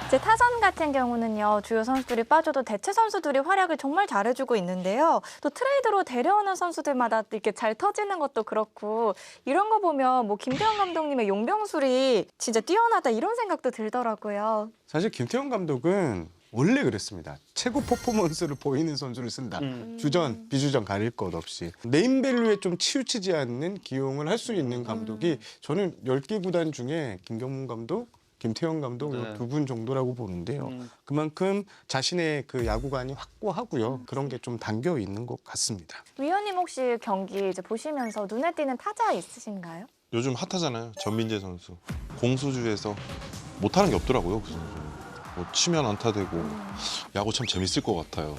이제 타선 같은 경우는요. 주요 선수들이 빠져도 대체 선수들이 활약을 정말 잘해주고 있는데요. 또 트레이드로 데려오는 선수들마다 이렇게 잘 터지는 것도 그렇고 이런 거 보면 뭐 김태형 감독님의 용병술이 진짜 뛰어나다 이런 생각도 들더라고요. 사실 김태형 감독은 원래 그랬습니다. 최고 퍼포먼스를 보이는 선수를 쓴다. 주전, 비주전 가릴 것 없이. 네임밸류에 좀 치우치지 않는 기용을 할 수 있는 감독이 저는 10개 구단 중에 김경문 감독, 김태형 감독 네. 두 분 정도라고 보는데요. 그만큼 자신의 그 야구관이 확고하고요. 그런 게 좀 담겨 있는 것 같습니다. 위원님 혹시 경기 이제 보시면서 눈에 띄는 타자 있으신가요? 요즘 핫하잖아요. 전민재 선수. 공수주에서 못하는 게 없더라고요. 그 선수. 뭐 치면 안타되고 야구 참 재밌을 것 같아요.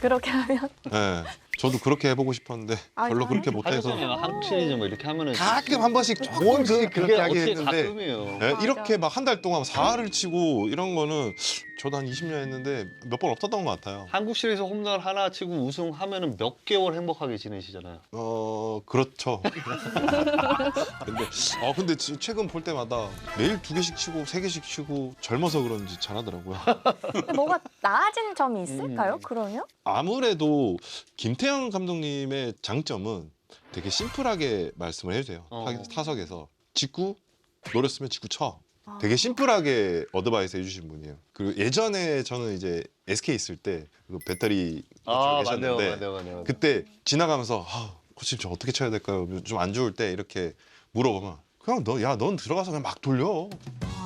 그렇게 하면 네. 저도 그렇게 해보고 싶었는데 별로 그렇게 못해서 하셨잖아요. 한국 시리즈 뭐 이렇게 하면은 가끔 한 번씩 조금씩 그렇게 하긴 어떻게 했는데 가끔이에요. 네, 맞아. 이렇게 막 한 달 동안 4할을 치고 이런 거는 저도 한 20년 했는데 몇 번 없었던 것 같아요. 한국 시리즈 홈런 하나 치고 우승하면은 몇 개월 행복하게 지내시잖아요. 그렇죠. 근데 최근 볼 때마다 매일 2개씩 치고 3개씩 치고 젊어서 그런지 잘하더라고요. 뭐가 나아진 점이 있을까요? 그러면? 아무래도 김태형 감독님의 장점은 되게 심플하게 말씀을 해주세요. 타석에서 직구 노렸으면 직구 쳐. 되게 심플하게 어드바이스 해주신 분이에요. 그리고 예전에 저는 이제 SK 있을 때 그 배터리 계셨는데 맞네요. 그때 지나가면서 코치님 저 어떻게 쳐야 될까요? 좀 안 좋을 때 이렇게 물어보면 그냥 넌 들어가서 그냥 막 돌려.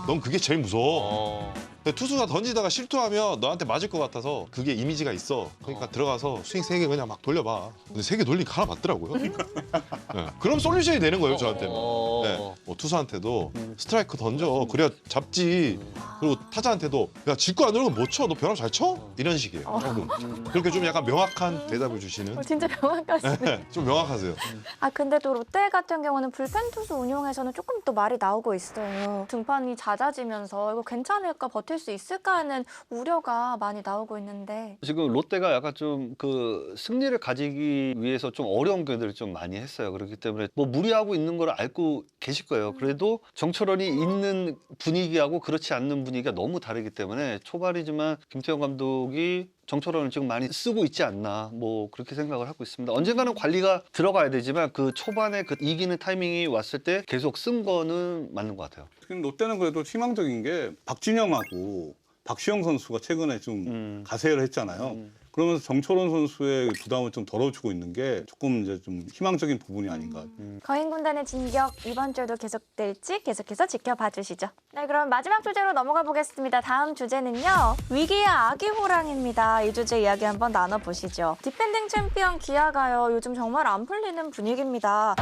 넌 그게 제일 무서워. 근데 투수가 던지다가 실투하면 너한테 맞을 것 같아서 그게 이미지가 있어. 그러니까 들어가서 스윙 3개 그냥 막 돌려봐. 근데 3개 돌리니까 하나 맞더라고요. 네. 그럼 솔루션이 되는 거예요, 저한테는. 네. 뭐 투수한테도 스트라이크 던져. 그래야 잡지. 그리고 타자한테도 야 직구 안 들어오면 못 쳐. 너 벼락 잘 쳐? 이런 식이에요. 조금. 그렇게 좀 약간 명확한 대답을 주시는. 진짜 명확하시네. 좀 명확하세요. 근데 또 롯데 같은 경우는 불펜 투수 운용에서는 조금 또 말이 나오고 있어요. 등판이 잦아지면서 이거 괜찮을까 버틸 수 있을까 하는 우려가 많이 나오고 있는데 지금 롯데가 약간 좀 그 승리를 가지기 위해서 좀 어려운 경기들을 좀 많이 했어요. 그렇기 때문에 뭐 무리하고 있는 걸 알고 계실 거예요. 그래도 정철원이 있는 분위기하고 그렇지 않는 분위기가 너무 다르기 때문에 초반이지만 김태형 감독이 정철원을 지금 많이 쓰고 있지 않나 뭐 그렇게 생각을 하고 있습니다. 언젠가는 관리가 들어가야 되지만 그 초반에 그 이기는 타이밍이 왔을 때 계속 쓴 거는 맞는 것 같아요. 지금 롯데는 그래도 희망적인 게 박진영하고 박시영 선수가 최근에 좀 가세를 했잖아요. 그러면서 정철원 선수의 부담을 좀 덜어주고 있는 게 조금 이제 좀 희망적인 부분이 아닌가. 거인 군단의 진격 이번 주에도 계속될지 계속해서 지켜봐 주시죠. 네, 그럼 마지막 주제로 넘어가 보겠습니다. 다음 주제는요. 위기의 아기 호랑입니다. 이 주제 이야기 한번 나눠보시죠. 디펜딩 챔피언 기아가요. 요즘 정말 안 풀리는 분위기입니다.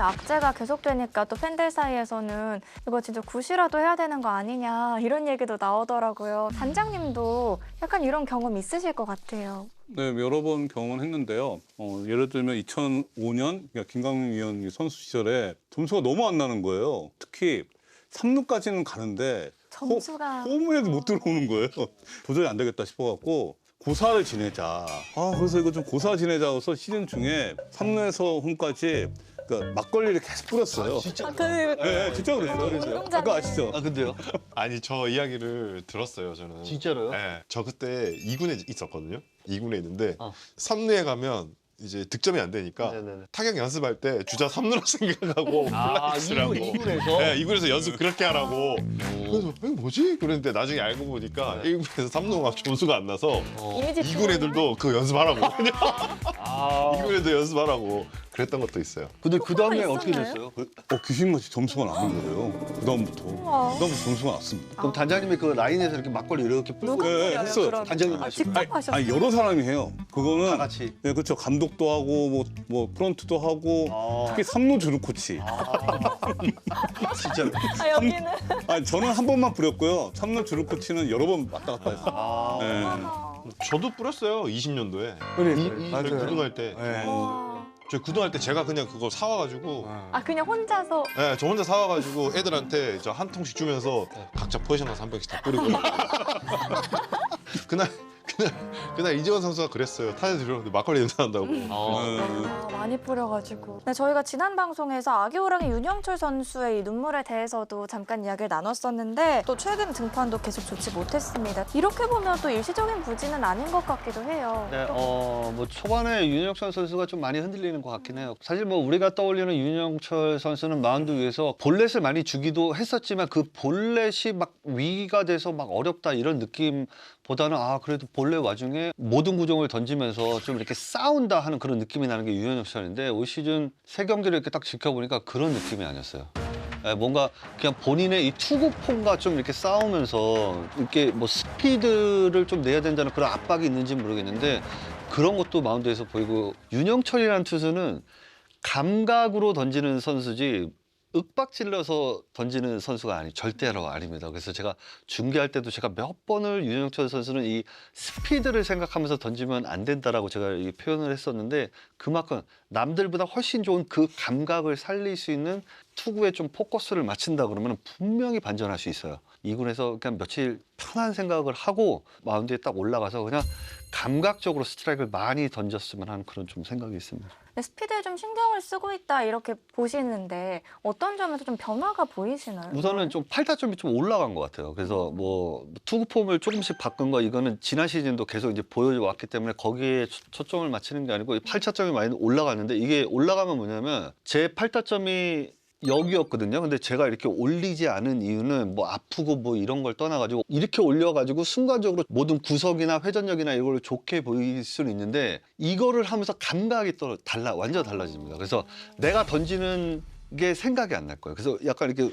악재가 계속되니까 또 팬들 사이에서는 이거 진짜 굿이라도 해야 되는 거 아니냐 이런 얘기도 나오더라고요. 단장님도 약간 이런 경험 있으실 것 같아요. 네, 여러 번 경험을 했는데요. 예를 들면 2005년 그러니까 김강민 위원 선수 시절에 점수가 너무 안 나는 거예요. 특히 3루까지는 가는데 점수가 홈에도 못 들어오는 거예요. 도저히 안 되겠다 싶어갖고 고사를 지내자. 그래서 이거 좀 고사 지내자 해서 시즌 중에 3루에서 홈까지 그러니까 막걸리를 계속 뿌렸어요. 진짜? 네, 진짜 그랬어요. 운동장에. 그거 아시죠? 아 근데요? 아니 저 이야기를 들었어요 저는. 진짜로요? 네, 저 그때 2군에 있었거든요. 2군에 있는데 어. 3루에 가면 이제 득점이 안 되니까 네네네. 타격 연습할 때 주자 3루로 생각하고 플라이스라고. 2군에서? 네, 2군에서 연습 그렇게 하라고. 그래서 이거 뭐지? 그랬는데 나중에 알고 보니까 1군에서 3루가 점수가 안 나서 이미지 2군 애들도 그거 연습하라고. 그냥 아 2군 애들 연습하라고 그랬던 것도 있어요. 근데 그 다음에 있었나요? 어떻게 됐어요? 귀신같이 점수가 나는 거예요. 그다음부터 점수가 났습니다. 그럼 단장님이 그 라인에서 이렇게 막걸리 이렇게 뿌리고 누가 네, 뿌려요, 했어요. 그러면? 단장님 아, 하시고. 직접 하셨어요? 아니 여러 사람이 해요. 그거는 다 같이. 네, 그렇죠. 감독도 하고 뭐 프런트도 하고 특히 3루 주루 코치. 진짜로. 아, 여기는 아니 저는 한 번만 뿌렸고요. 3루 주루 코치는 여러 번 왔다 갔다 했어요. 네. 저도 뿌렸어요 20년도에. 맞아요. 구등할 때. 네. 저 구등할 때 제가 그냥 그거 사와가지고 아 그냥 혼자서 네, 저 혼자 사와가지고 애들한테 저 한 통씩 주면서 각자 포지션 가서 한 병씩 다 뿌리고 그날 이재원 선수가 그랬어요. 타자 들어오는데 막걸리 냄새 난다고. 많이 뿌려가지고. 네, 저희가 지난 방송에서 아기 호랑이 윤영철 선수의 이 눈물에 대해서도 잠깐 이야기를 나눴었는데 또 최근 등판도 계속 좋지 못했습니다. 이렇게 보면 또 일시적인 부진은 아닌 것 같기도 해요. 네, 뭐 초반에 윤영철 선수가 좀 많이 흔들리는 것 같긴 해요. 사실 뭐 우리가 떠올리는 윤영철 선수는 마운드 위에서 볼넷을 많이 주기도 했었지만 그 볼넷이 막 위기가 돼서 막 어렵다 이런 느낌보다는 그래도 볼넷 와중에 모든 구종을 던지면서 좀 이렇게 싸운다 하는 그런 느낌이 나는 게 윤영철인데 올 시즌 세 경기를 이렇게 딱 지켜보니까 그런 느낌이 아니었어요. 뭔가 그냥 본인의 이 투구폼과 좀 이렇게 싸우면서 이렇게 뭐 스피드를 좀 내야 된다는 그런 압박이 있는지 모르겠는데 그런 것도 마운드에서 보이고 윤영철이라는 투수는 감각으로 던지는 선수지 윽박질러서 던지는 선수가 절대로 아닙니다. 그래서 제가 중계할 때도 제가 몇 번을 윤영철 선수는 이 스피드를 생각하면서 던지면 안 된다라고 제가 이 표현을 했었는데 그만큼 남들보다 훨씬 좋은 그 감각을 살릴 수 있는 투구에 좀 포커스를 맞춘다 그러면 분명히 반전할 수 있어요. 2군에서 그냥 며칠 편한 생각을 하고 마운드에 딱 올라가서 그냥 감각적으로 스트라이크를 많이 던졌으면 하는 그런 좀 생각이 있습니다. 네, 스피드에 좀 신경을 쓰고 있다 이렇게 보시는데 어떤 점에서 좀 변화가 보이시나요? 우선은 좀 팔타점이 좀 올라간 것 같아요. 그래서 뭐 투구 폼을 조금씩 바꾼 거 이거는 지난 시즌도 계속 이제 보여왔기 때문에 거기에 초점을 맞추는 게 아니고 팔타점이 많이 올라갔는데 이게 올라가면 뭐냐면 제 팔타점이 여기였거든요. 근데 제가 이렇게 올리지 않은 이유는 뭐 아프고 뭐 이런 걸 떠나가지고 이렇게 올려가지고 순간적으로 모든 구석이나 회전력이나 이걸 좋게 보일 수는 있는데 이거를 하면서 감각이 또 완전 달라집니다. 그래서 내가 던지는 게 생각이 안 날 거예요. 그래서 약간 이렇게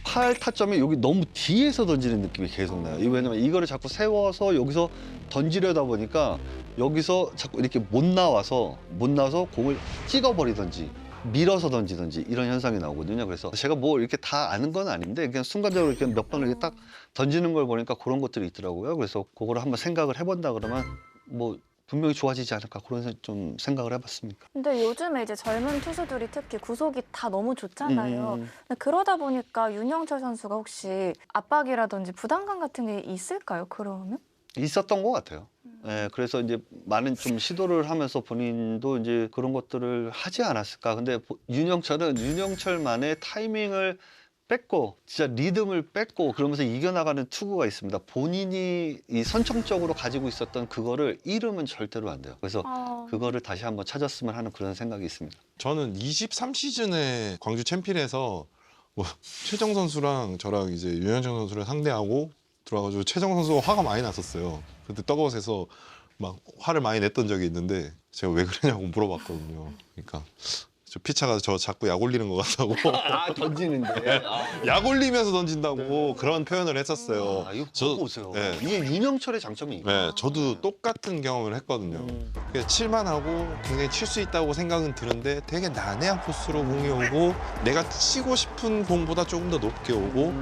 팔 타점이 여기 너무 뒤에서 던지는 느낌이 계속 나요. 이거 왜냐면 이거를 자꾸 세워서 여기서 던지려다 보니까 여기서 자꾸 이렇게 못 나와서 공을 찍어버리든지 밀어서 던지든지 이런 현상이 나오거든요. 그래서 제가 뭐 이렇게 다 아는 건 아닌데 그냥 순간적으로 이렇게 몇 번을 이렇게 딱 던지는 걸 보니까 그런 것들이 있더라고요. 그래서 그거를 한번 생각을 해본다 그러면 뭐 분명히 좋아지지 않을까 그런 좀 생각을 해봤습니다. 근데 요즘에 이제 젊은 투수들이 특히 구속이 다 너무 좋잖아요. 근데 그러다 보니까 윤영철 선수가 혹시 압박이라든지 부담감 같은 게 있을까요? 그러면? 있었던 것 같아요. 네, 그래서 이제 많은 좀 시도를 하면서 본인도 이제 그런 것들을 하지 않았을까. 근데 윤영철은 윤영철만의 타이밍을 뺐고 진짜 리듬을 뺐고 그러면서 이겨나가는 투구가 있습니다. 본인이 이 선천적으로 가지고 있었던 그거를 잃으면 절대로 안 돼요. 그래서 그거를 다시 한번 찾았으면 하는 그런 생각이 있습니다. 저는 23시즌에 광주 챔피언에서 뭐 최정 선수랑 저랑 이제 윤현정 선수를 상대하고 들어와가지고 최정 선수가 화가 많이 났었어요. 그때 떡아웃에서 막 화를 많이 냈던 적이 있는데 제가 왜 그러냐고 물어봤거든요. 그러니까 저 피차가 저 자꾸 약 올리는 것 같다고 아 던지는데. 약 올리면서 던진다고 그런 표현을 했었어요. 아, 이거 저- 보세요. 네. 이게 윤영철의 장점이. 네, 저도 똑같은 경험을 했거든요. 그래서 칠만 하고 굉장히 칠 수 있다고 생각은 드는데 되게 난해한 코스로 공이 오고 내가 치고 싶은 공보다 조금 더 높게 오고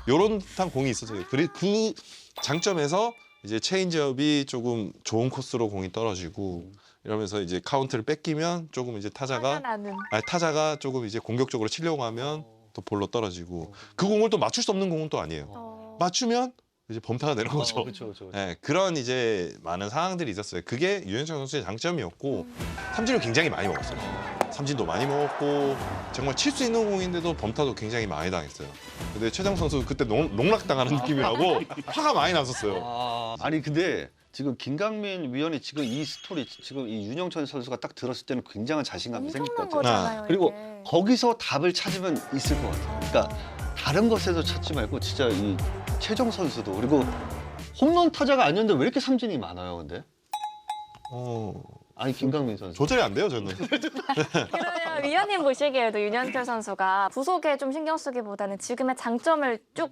요런 듯한 공이 있었어요. 그리고 그 장점에서 이제 체인지업이 조금 좋은 코스로 공이 떨어지고 이러면서 이제 카운트를 뺏기면 조금 이제 타자가 조금 이제 공격적으로 치려고 하면 또 볼로 떨어지고 그 공을 또 맞출 수 없는 공은 또 아니에요. 맞추면 이제 범타가 되는 거죠. 그렇죠, 그렇죠. 네, 그런 이제 많은 상황들이 있었어요. 그게 유현철 선수의 장점이었고 삼진을 굉장히 많이 먹었어요. 삼진도 많이 먹었고 정말 칠 수 있는 공인데도 범타도 굉장히 많이 당했어요. 근데 최정 선수 그때 농락당하는 느낌이라고 화가 많이 났었어요. 아니 근데 지금 김강민 위원이 지금 이 스토리 지금 이 윤영철 선수가 딱 들었을 때는 굉장한 자신감이 생길 것 엄청난 같아요. 거잖아요. 그리고 이게. 거기서 답을 찾으면 있을 것 같아요. 그러니까 다른 것에서 찾지 말고 진짜 이 최정 선수도 그리고 홈런 타자가 아니었는데 왜 이렇게 삼진이 많아요, 근데? 아니 김강민 선수. 조절이 안 돼요, 저는. 그러면 위원님 보시기에도 윤현철 선수가 부속에 좀 신경 쓰기보다는 지금의 장점을 쭉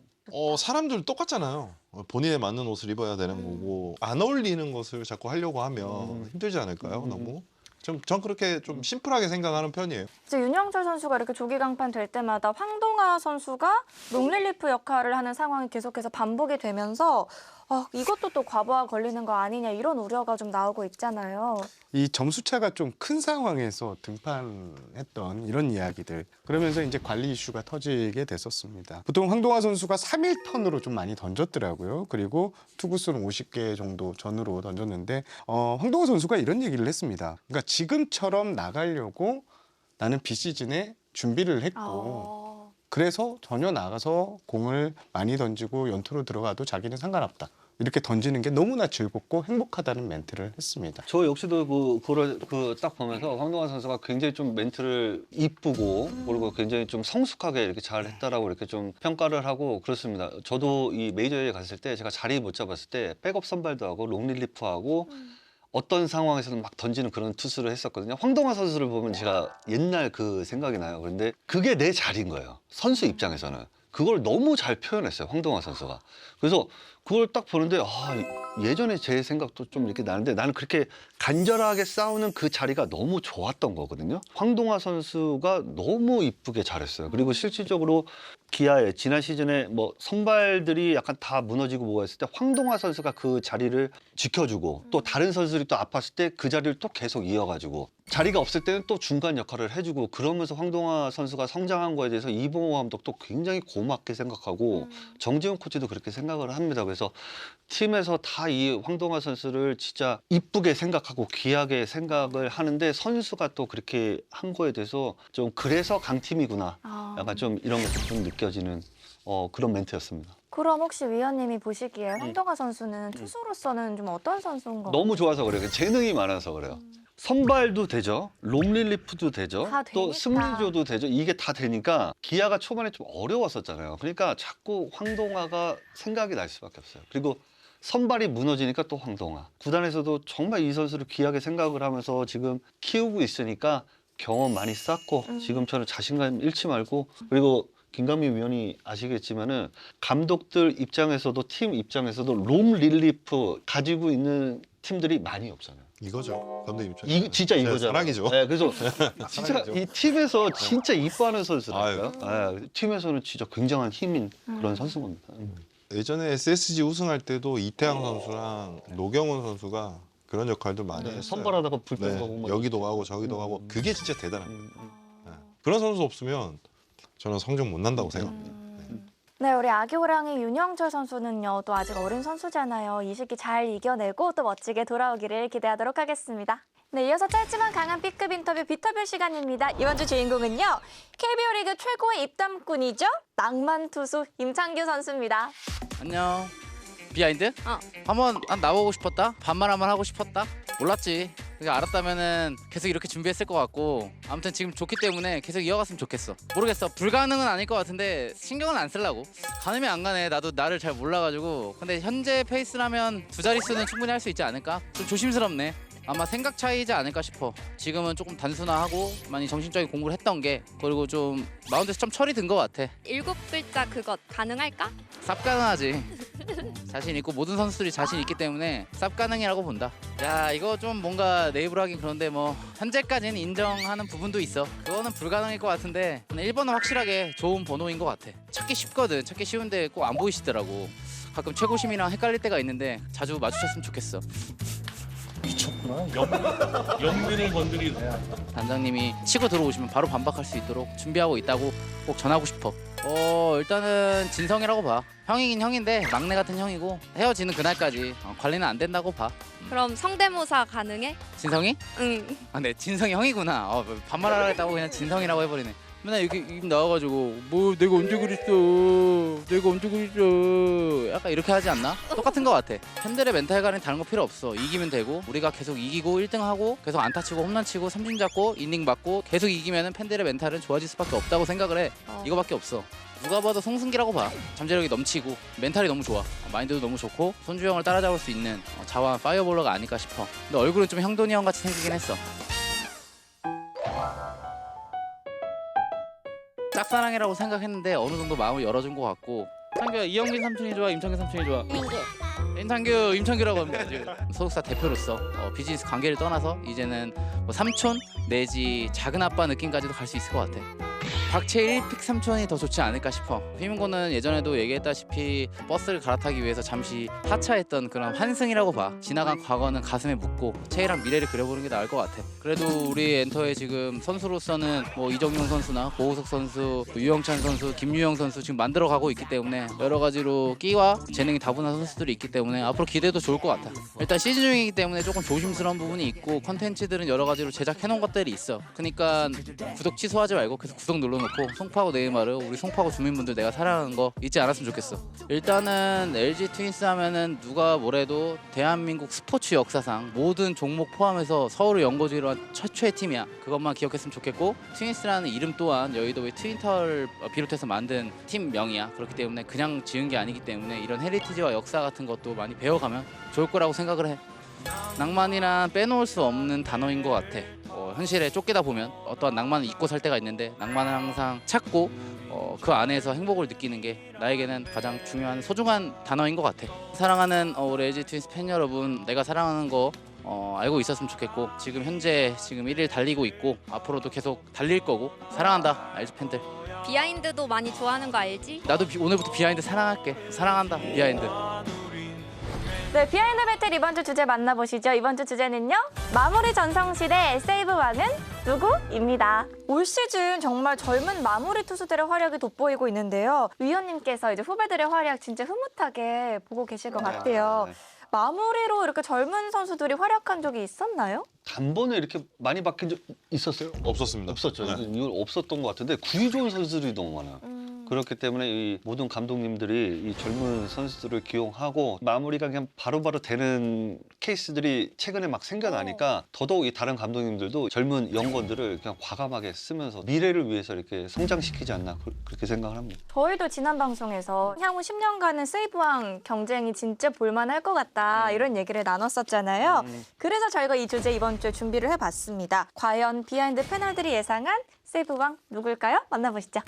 사람들 똑같잖아요. 본인에 맞는 옷을 입어야 되는 거고 안 어울리는 것을 자꾸 하려고 하면 힘들지 않을까요? 너무? 전 그렇게 좀 심플하게 생각하는 편이에요. 이제 윤영철 선수가 이렇게 조기 강판 될 때마다 황동아 선수가 롱릴리프 역할을 하는 상황이 계속해서 반복이 되면서 이것도 또 과부하 걸리는 거 아니냐 이런 우려가 좀 나오고 있잖아요. 이 점수차가 좀 큰 상황에서 등판했던 이런 이야기들 그러면서 이제 관리 이슈가 터지게 됐었습니다. 보통 황동화 선수가 3일턴으로 좀 많이 던졌더라고요. 그리고 투구수는 50개 정도 전으로 던졌는데 황동화 선수가 이런 얘기를 했습니다. 그러니까 지금처럼 나가려고 나는 비시즌에 준비를 했고 그래서 전혀 나가서 공을 많이 던지고 연투로 들어가도 자기는 상관없다. 이렇게 던지는 게 너무나 즐겁고 행복하다는 멘트를 했습니다. 저 역시도 그걸 딱 보면서 황동환 선수가 굉장히 좀 멘트를 이쁘고 그리고 굉장히 좀 성숙하게 이렇게 잘 했다라고 이렇게 좀 평가를 하고 그렇습니다. 저도 이 메이저에 갔을 때 제가 자리 못 잡았을 때 백업 선발도 하고 롱릴리프하고 어떤 상황에서는 막 던지는 그런 투수를 했었거든요. 황동환 선수를 보면 제가 옛날 그 생각이 나요. 그런데 그게 내 자리인 거예요. 선수 입장에서는. 그걸 너무 잘 표현했어요. 황동환 선수가. 그래서 그걸 딱 보는데 예전에 제 생각도 좀 이렇게 나는데 나는 그렇게 간절하게 싸우는 그 자리가 너무 좋았던 거거든요. 황동화 선수가 너무 이쁘게 잘했어요. 그리고 실질적으로 기아에 지난 시즌에 뭐 선발들이 약간 다 무너지고 뭐가 있을 때 황동화 선수가 그 자리를 지켜주고 또 다른 선수들이 또 아팠을 때 그 자리를 또 계속 이어가지고 자리가 없을 때는 또 중간 역할을 해주고 그러면서 황동화 선수가 성장한 거에 대해서 이봉호 감독도 굉장히 고맙게 생각하고 정지훈 코치도 그렇게 생각을 합니다. 그래서 팀에서 다 이 황동화 선수를 진짜 이쁘게 생각하고 귀하게 생각을 하는데 선수가 또 그렇게 한 거에 대해서 좀 그래서 강팀이구나. 약간 좀 이런 것도 좀 느껴지는 그런 멘트였습니다. 그럼 혹시 위원님이 보시기에 황동아 선수는 투수로서는 좀 어떤 선수인 거? 너무 좋아서 그래요. 재능이 많아서 그래요. 선발도 되죠. 롱릴리프도 되죠. 다 또 되니까. 승리조도 되죠. 이게 다 되니까 기아가 초반에 좀 어려웠었잖아요. 그러니까 자꾸 황동화가 생각이 날 수밖에 없어요. 그리고 선발이 무너지니까 또 황동화. 구단에서도 정말 이 선수를 귀하게 생각을 하면서 지금 키우고 있으니까 경험 많이 쌓고 지금처럼 자신감 잃지 말고 그리고 김강민 위원이 아시겠지만은 감독들 입장에서도 팀 입장에서도 롱 릴리프 가지고 있는 팀들이 많이 없잖아요. 이거죠. 감독님 입장에서. 진짜 이거잖아요. 사랑이죠. 네, 그래서 진짜 사랑이죠. 이 팀에서 진짜 이뻐하는 선수라니까요. 팀에서는 진짜 굉장한 힘인 그런 선수인 겁니다. 예전에 SSG 우승할 때도 이태양 선수랑 노경훈 선수가 그런 역할도 많이 했어요. 선발하다가 불펜 네, 가고 뭐 여기도 가고 저기도 가고 그게 진짜 대단합니다. 네. 그런 선수 없으면 저는 성적 못 난다고 생각합니다. 네, 우리 아기호랑이 윤영철 선수는요, 또 아직 어린 선수잖아요. 이 시기 잘 이겨내고 또 멋지게 돌아오기를 기대하도록 하겠습니다. 네, 이어서 짧지만 강한 B급 인터뷰 비터뷰 시간입니다. 이번 주 주인공은요, KBO 리그 최고의 입담꾼이죠. 낭만 투수 임창규 선수입니다. 안녕. 비하인드? 한번 나보고 싶었다? 반말 한번 하고 싶었다? 몰랐지. 그래서 알았다면은 계속 이렇게 준비했을 것 같고 아무튼 지금 좋기 때문에 계속 이어갔으면 좋겠어. 모르겠어. 불가능은 아닐 것 같은데 신경은 안 쓰려고. 가늠이 안 가네. 나도 나를 잘 몰라가지고. 근데 현재 페이스라면 2자릿수는 충분히 할 수 있지 않을까? 좀 조심스럽네. 아마 생각 차이지 않을까 싶어. 지금은 조금 단순화하고 많이 정신적인 공부를 했던 게 그리고 좀 마운드에서 좀 철이 든 것 같아. 7글자 그것 가능할까? 쌉 가능하지. 자신 있고 모든 선수들이 자신 있기 때문에 쌉 가능이라고 본다. 야 이거 좀 뭔가 내 입으로 하긴 그런데 뭐 현재까지는 인정하는 부분도 있어. 그거는 불가능일 것 같은데 1번은 확실하게 좋은 번호인 것 같아. 찾기 쉽거든. 찾기 쉬운데 꼭 안 보이시더라고. 가끔 최고심이랑 헷갈릴 때가 있는데 자주 마주쳤으면 좋겠어. 미쳤구나. 영민을 건드리네. 단장님이 치고 들어오시면 바로 반박할 수 있도록 준비하고 있다고 꼭 전하고 싶어. 일단은 진성이라고 봐. 형이긴 형인데 막내 같은 형이고 헤어지는 그날까지 관리는 안 된다고 봐. 그럼 성대모사 가능해? 진성이? 응. 아, 네, 진성이 형이구나. 반말하라 했다고 그냥 진성이라고 해버리네. 맨날 이렇게 입 나와가지고 뭐 내가 언제 그랬어, 내가 언제 그랬어, 약간 이렇게 하지 않나? 똑같은 것 같아. 팬들의 멘탈과는 다른 거 필요 없어. 이기면 되고 우리가 계속 이기고 1등하고 계속 안타 치고 홈런 치고 삼진 잡고 이닝 받고 계속 이기면은 팬들의 멘탈은 좋아질 수밖에 없다고 생각을 해. 이거밖에 없어. 누가 봐도 송승기라고 봐. 잠재력이 넘치고 멘탈이 너무 좋아. 마인드도 너무 좋고 손주 형을 따라잡을 수 있는 자완 파이어볼러가 아닐까 싶어. 근데 얼굴은 좀 형돈이 형 같이 생기긴 했어. 짝사랑이라고 생각했는데 어느 정도 마음을 열어준 것 같고. 창규야, 이영민 삼촌이 좋아, 임창규 삼촌이 좋아? 임창규, 임창규라고 합니다. 지금 소속사 대표로서 비즈니스 관계를 떠나서 이제는 뭐 삼촌 내지 작은 아빠 느낌까지도 갈 수 있을 것 같아. 박채일 픽 삼촌이 더 좋지 않을까 싶어. 휘민고는 예전에도 얘기했다시피 버스를 갈아타기 위해서 잠시 하차했던 그런 환승이라고 봐. 지나간 과거는 가슴에 묻고 채일랑 미래를 그려보는 게 나을 것 같아. 그래도 우리 엔터의 지금 선수로서는 뭐 이정용 선수나 고우석 선수, 유영찬 선수, 김유영 선수 지금 만들어가고 있기 때문에 여러 가지로 끼와 재능이 다분한 선수들이 있기 때문에 앞으로 기대도 좋을 것 같아. 일단 시즌 중이기 때문에 조금 조심스러운 부분이 있고 컨텐츠들은 여러 가지로 제작해놓은 것들이 있어. 그러니까 구독 취소하지 말고 계속 구독 눌러놓고 송파구 네이마르 우리 송파구 주민분들 내가 사랑하는 거 잊지 않았으면 좋겠어. 일단은 LG 트윈스 하면은 누가 뭐래도 대한민국 스포츠 역사상 모든 종목 포함해서 서울을 연고지로 한 최초의 팀이야. 그것만 기억했으면 좋겠고 트윈스라는 이름 또한 여의도의 트윈타워를 비롯해서 만든 팀명이야. 그렇기 때문에 그냥 지은 게 아니기 때문에 이런 헤리티지와 역사 같은 것도 많이 배워가면 좋을 거라고 생각을 해. 낭만이란 빼놓을 수 없는 단어인 것 같아. 현실에 쫓기다 보면 어떠한 낭만을 잊고 살 때가 있는데 낭만을 항상 찾고 그 안에서 행복을 느끼는 게 나에게는 가장 중요한 소중한 단어인 것 같아. 사랑하는 우리 LG 트윈스 팬 여러분, 내가 사랑하는 거 알고 있었으면 좋겠고 지금 현재 지금 1일 달리고 있고 앞으로도 계속 달릴 거고 사랑한다 LG 팬들. 비하인드도 많이 좋아하는 거 알지? 나도 오늘부터 비하인드 사랑할게. 사랑한다 비하인드. 네, 비하인드 배틀 이번 주 주제 만나보시죠. 이번 주 주제는요. 마무리 전성시대 세이브왕은 누구입니다. 올 시즌 정말 젊은 마무리 투수들의 활약이 돋보이고 있는데요. 위원님께서 이제 후배들의 활약 진짜 흐뭇하게 보고 계실 것 같아요. 마무리로 이렇게 젊은 선수들이 활약한 적이 있었나요? 단번에 이렇게 많이 바뀐 적 있었어요? 없었습니다. 없었죠. 네. 이건 없었던 것 같은데 구위 좋은 선수들이 너무 많아요. 그렇기 때문에 이 모든 감독님들이 이 젊은 선수들을 기용하고 마무리가 그냥 바로바로 되는 케이스들이 최근에 막 생겨나니까 더더욱 이 다른 감독님들도 젊은 영건들을 그냥 과감하게 쓰면서 미래를 위해서 이렇게 성장시키지 않나 그렇게 생각을 합니다. 저희도 지난 방송에서 향후 10년간은 세이브왕 경쟁이 진짜 볼만할 것 같다 이런 얘기를 나눴었잖아요. 그래서 저희가 이 주제 이번 주에 준비를 해봤습니다. 과연 비하인드 패널들이 예상한 세이브왕 누굴까요? 만나보시죠.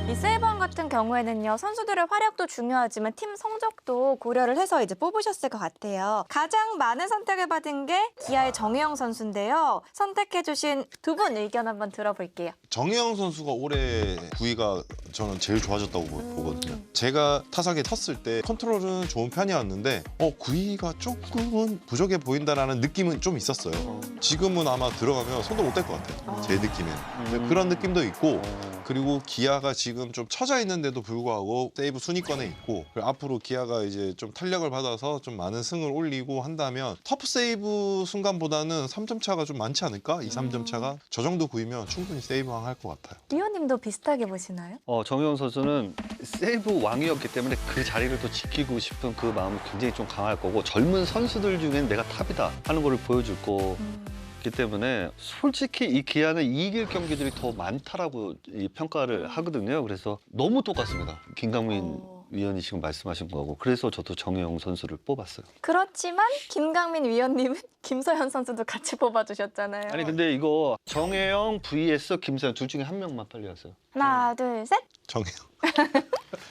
이 세이브왕 같은 경우에는요, 선수들의 활약도 중요하지만 팀 성적도 고려를 해서 이제 뽑으셨을 것 같아요. 가장 많은 선택을 받은 게 기아의 정혜영 선수인데요. 선택해주신 두 분 의견 한번 들어볼게요. 정혜영 선수가 올해 구위가 저는 제일 좋아졌다고 보거든요. 제가 타석에 섰을 때 컨트롤은 좋은 편이었는데 구위가 조금은 부족해 보인다라는 느낌은 좀 있었어요. 지금은 아마 들어가면 손도 못 댈 것 같아요. 제 느낌에는. 그런 느낌도 있고 그리고 기아가 지금 좀 처져 있는데도 불구하고 세이브 순위권에 있고 그리고 앞으로 기아가 이제 좀 탄력을 받아서 좀 많은 승을 올리고 한다면 터프 세이브 순간보다는 3점 차가 좀 많지 않을까? 2, 3점 차가 저 정도 구이면 충분히 세이브왕 할 것 같아요. 위원님도 비슷하게 보시나요? 정혜영 선수는 세이브 왕이었기 때문에 그 자리를 또 지키고 싶은 그 마음이 굉장히 좀 강할 거고 젊은 선수들 중엔 내가 탑이다 하는 거를 보여줄 거기 때문에 솔직히 이 기아는 이길 경기들이 더 많다라고 이 평가를 하거든요. 그래서 너무 똑같습니다. 김강민 위원이 지금 말씀하신 거고 그래서 저도 정혜영 선수를 뽑았어요. 그렇지만 김강민 위원님은 김서현 선수도 같이 뽑아주셨잖아요. 아니 근데 이거 정혜영 vs 김서현 둘 중에 한 명만 빨리 하세요. 하나, 둘, 셋. 정해요.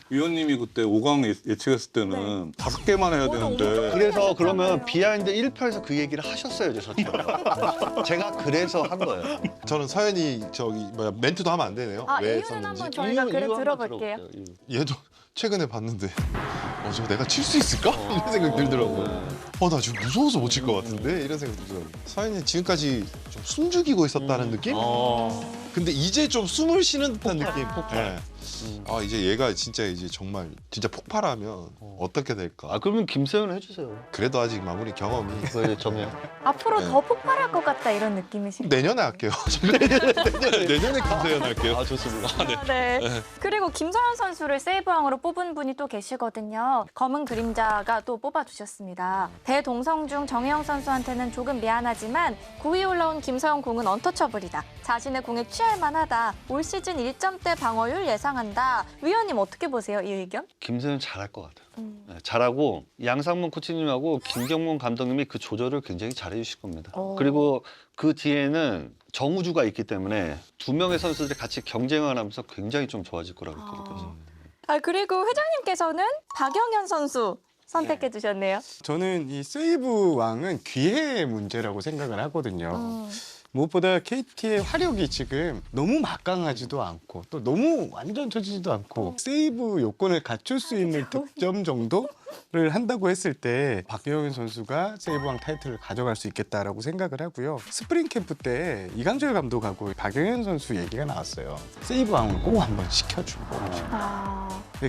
위원님이 그때 5강 예측했을 때는 5개만 해야 되는데 그래서 그러면 비하인드 1편에서 그 얘기를 하셨어야죠, 저처럼. 제가 그래서 한 거예요. 저는 서현이 멘트도 하면 안 되네요. 아, 왜 이유는 썼는지. 한번 저희가 그래 이유 한번 들어볼게요. 들어볼게요, 얘도 최근에 봤는데 저 내가 칠 수 있을까? 이런 생각 들더라고요. 나 지금 무서워서 못 칠 것 같은데 이런 생각 들더라고요. 서현이 지금까지 좀 숨죽이고 있었다는 느낌? 근데 이제 좀 숨을 쉬는 듯한 느낌. 네. 이제 얘가 진짜 이제 정말 진짜 폭발하면 어떻게 될까? 아, 그러면 김서현 해주세요. 그래도 아직 마무리 경험이 왜 정혜영? 앞으로 네. 더 폭발할 것 같다 이런 느낌이신가요? 내년에 할게요. 내년에 김서현 할게요. 아, 좋습니다. 네. 그리고 김서현 선수를 세이브왕으로 뽑은 분이 또 계시거든요. 검은 그림자가 또 뽑아주셨습니다. 대동성중 정혜영 선수한테는 조금 미안하지만 9위 올라온 김서현 공은 언터처블이다. 자신의 공에 취할 만하다. 올 시즌 1점대 방어율 예상한다. 위원님 어떻게 보세요, 이 의견? 김서현 잘할 것 같아요. 네, 잘하고 양상문 코치님하고 김경문 감독님이 그 조절을 굉장히 잘해 주실 겁니다. 그리고 그 뒤에는 정우주가 있기 때문에 두 명의 선수들이 같이 경쟁을 하면서 굉장히 좀 좋아질 거라고 그렇게 느껴져요. 그리고 회장님께서는 박영현 선수 선택해 주셨네요. 저는 이 세이브 왕은 기회의 문제라고 생각을 하거든요. 무엇보다 KT의 화력이 지금 너무 막강하지도 않고 또 너무 완전 처지지도 않고 세이브 요건을 갖출 수 있는 득점 정도를 한다고 했을 때 박경현 선수가 세이브왕 타이틀을 가져갈 수 있겠다라고 생각을 하고요. 스프링 캠프 때 이강철 감독하고 박경현 선수 얘기가 나왔어요. 세이브왕을 꼭 한번 시켜주고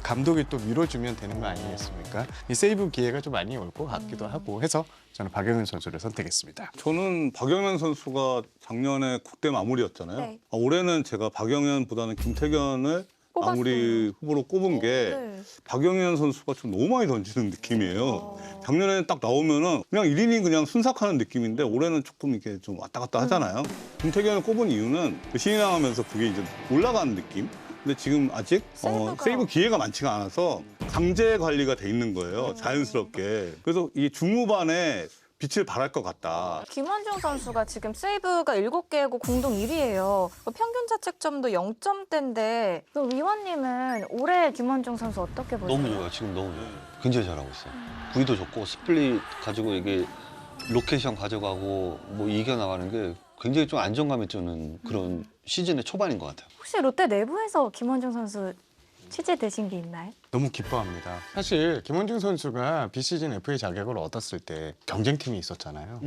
감독이 또 밀어주면 되는 거 아니겠습니까? 이 세이브 기회가 좀 많이 올 것 같기도 하고 해서 저는 박경현 선수를 선택했습니다. 저는 박영현 선수가 작년에 국대 마무리였잖아요. 네. 올해는 제가 박영현보다는 김태견을 뽑았어요. 마무리 후보로 꼽은 게 네. 박영현 선수가 좀 너무 많이 던지는 느낌이에요. 작년에는 딱 나오면은 그냥 1이닝 그냥 순삭하는 느낌인데 올해는 조금 이렇게 좀 왔다 갔다 하잖아요. 김태견을 꼽은 이유는 그 신인왕하면서 그게 이제 올라가는 느낌. 근데 지금 아직 세이브 기회가 많지가 않아서 강제 관리가 돼 있는 거예요. 자연스럽게. 그래서 이 중후반에 빛을 발할 것 같다. 김원중 선수가 지금 세이브가 7개고 공동 1위예요. 평균 자책점도 0점대인데 위원님은 올해 김원중 선수 어떻게 보세요? 너무 좋아요. 지금 너무 좋아요. 굉장히 잘하고 있어요. 구위도 좋고 스플릿 가지고 이게 로케이션 가져가고 뭐 이겨나가는 게 굉장히 좀 안정감이 주는 그런 시즌의 초반인 것 같아요. 혹시 롯데 내부에서 김원중 선수 취재되신 게 있나요? 너무 기뻐합니다. 사실 김원중 선수가 비시즌 FA 자격을 얻었을 때 경쟁팀이 있었잖아요.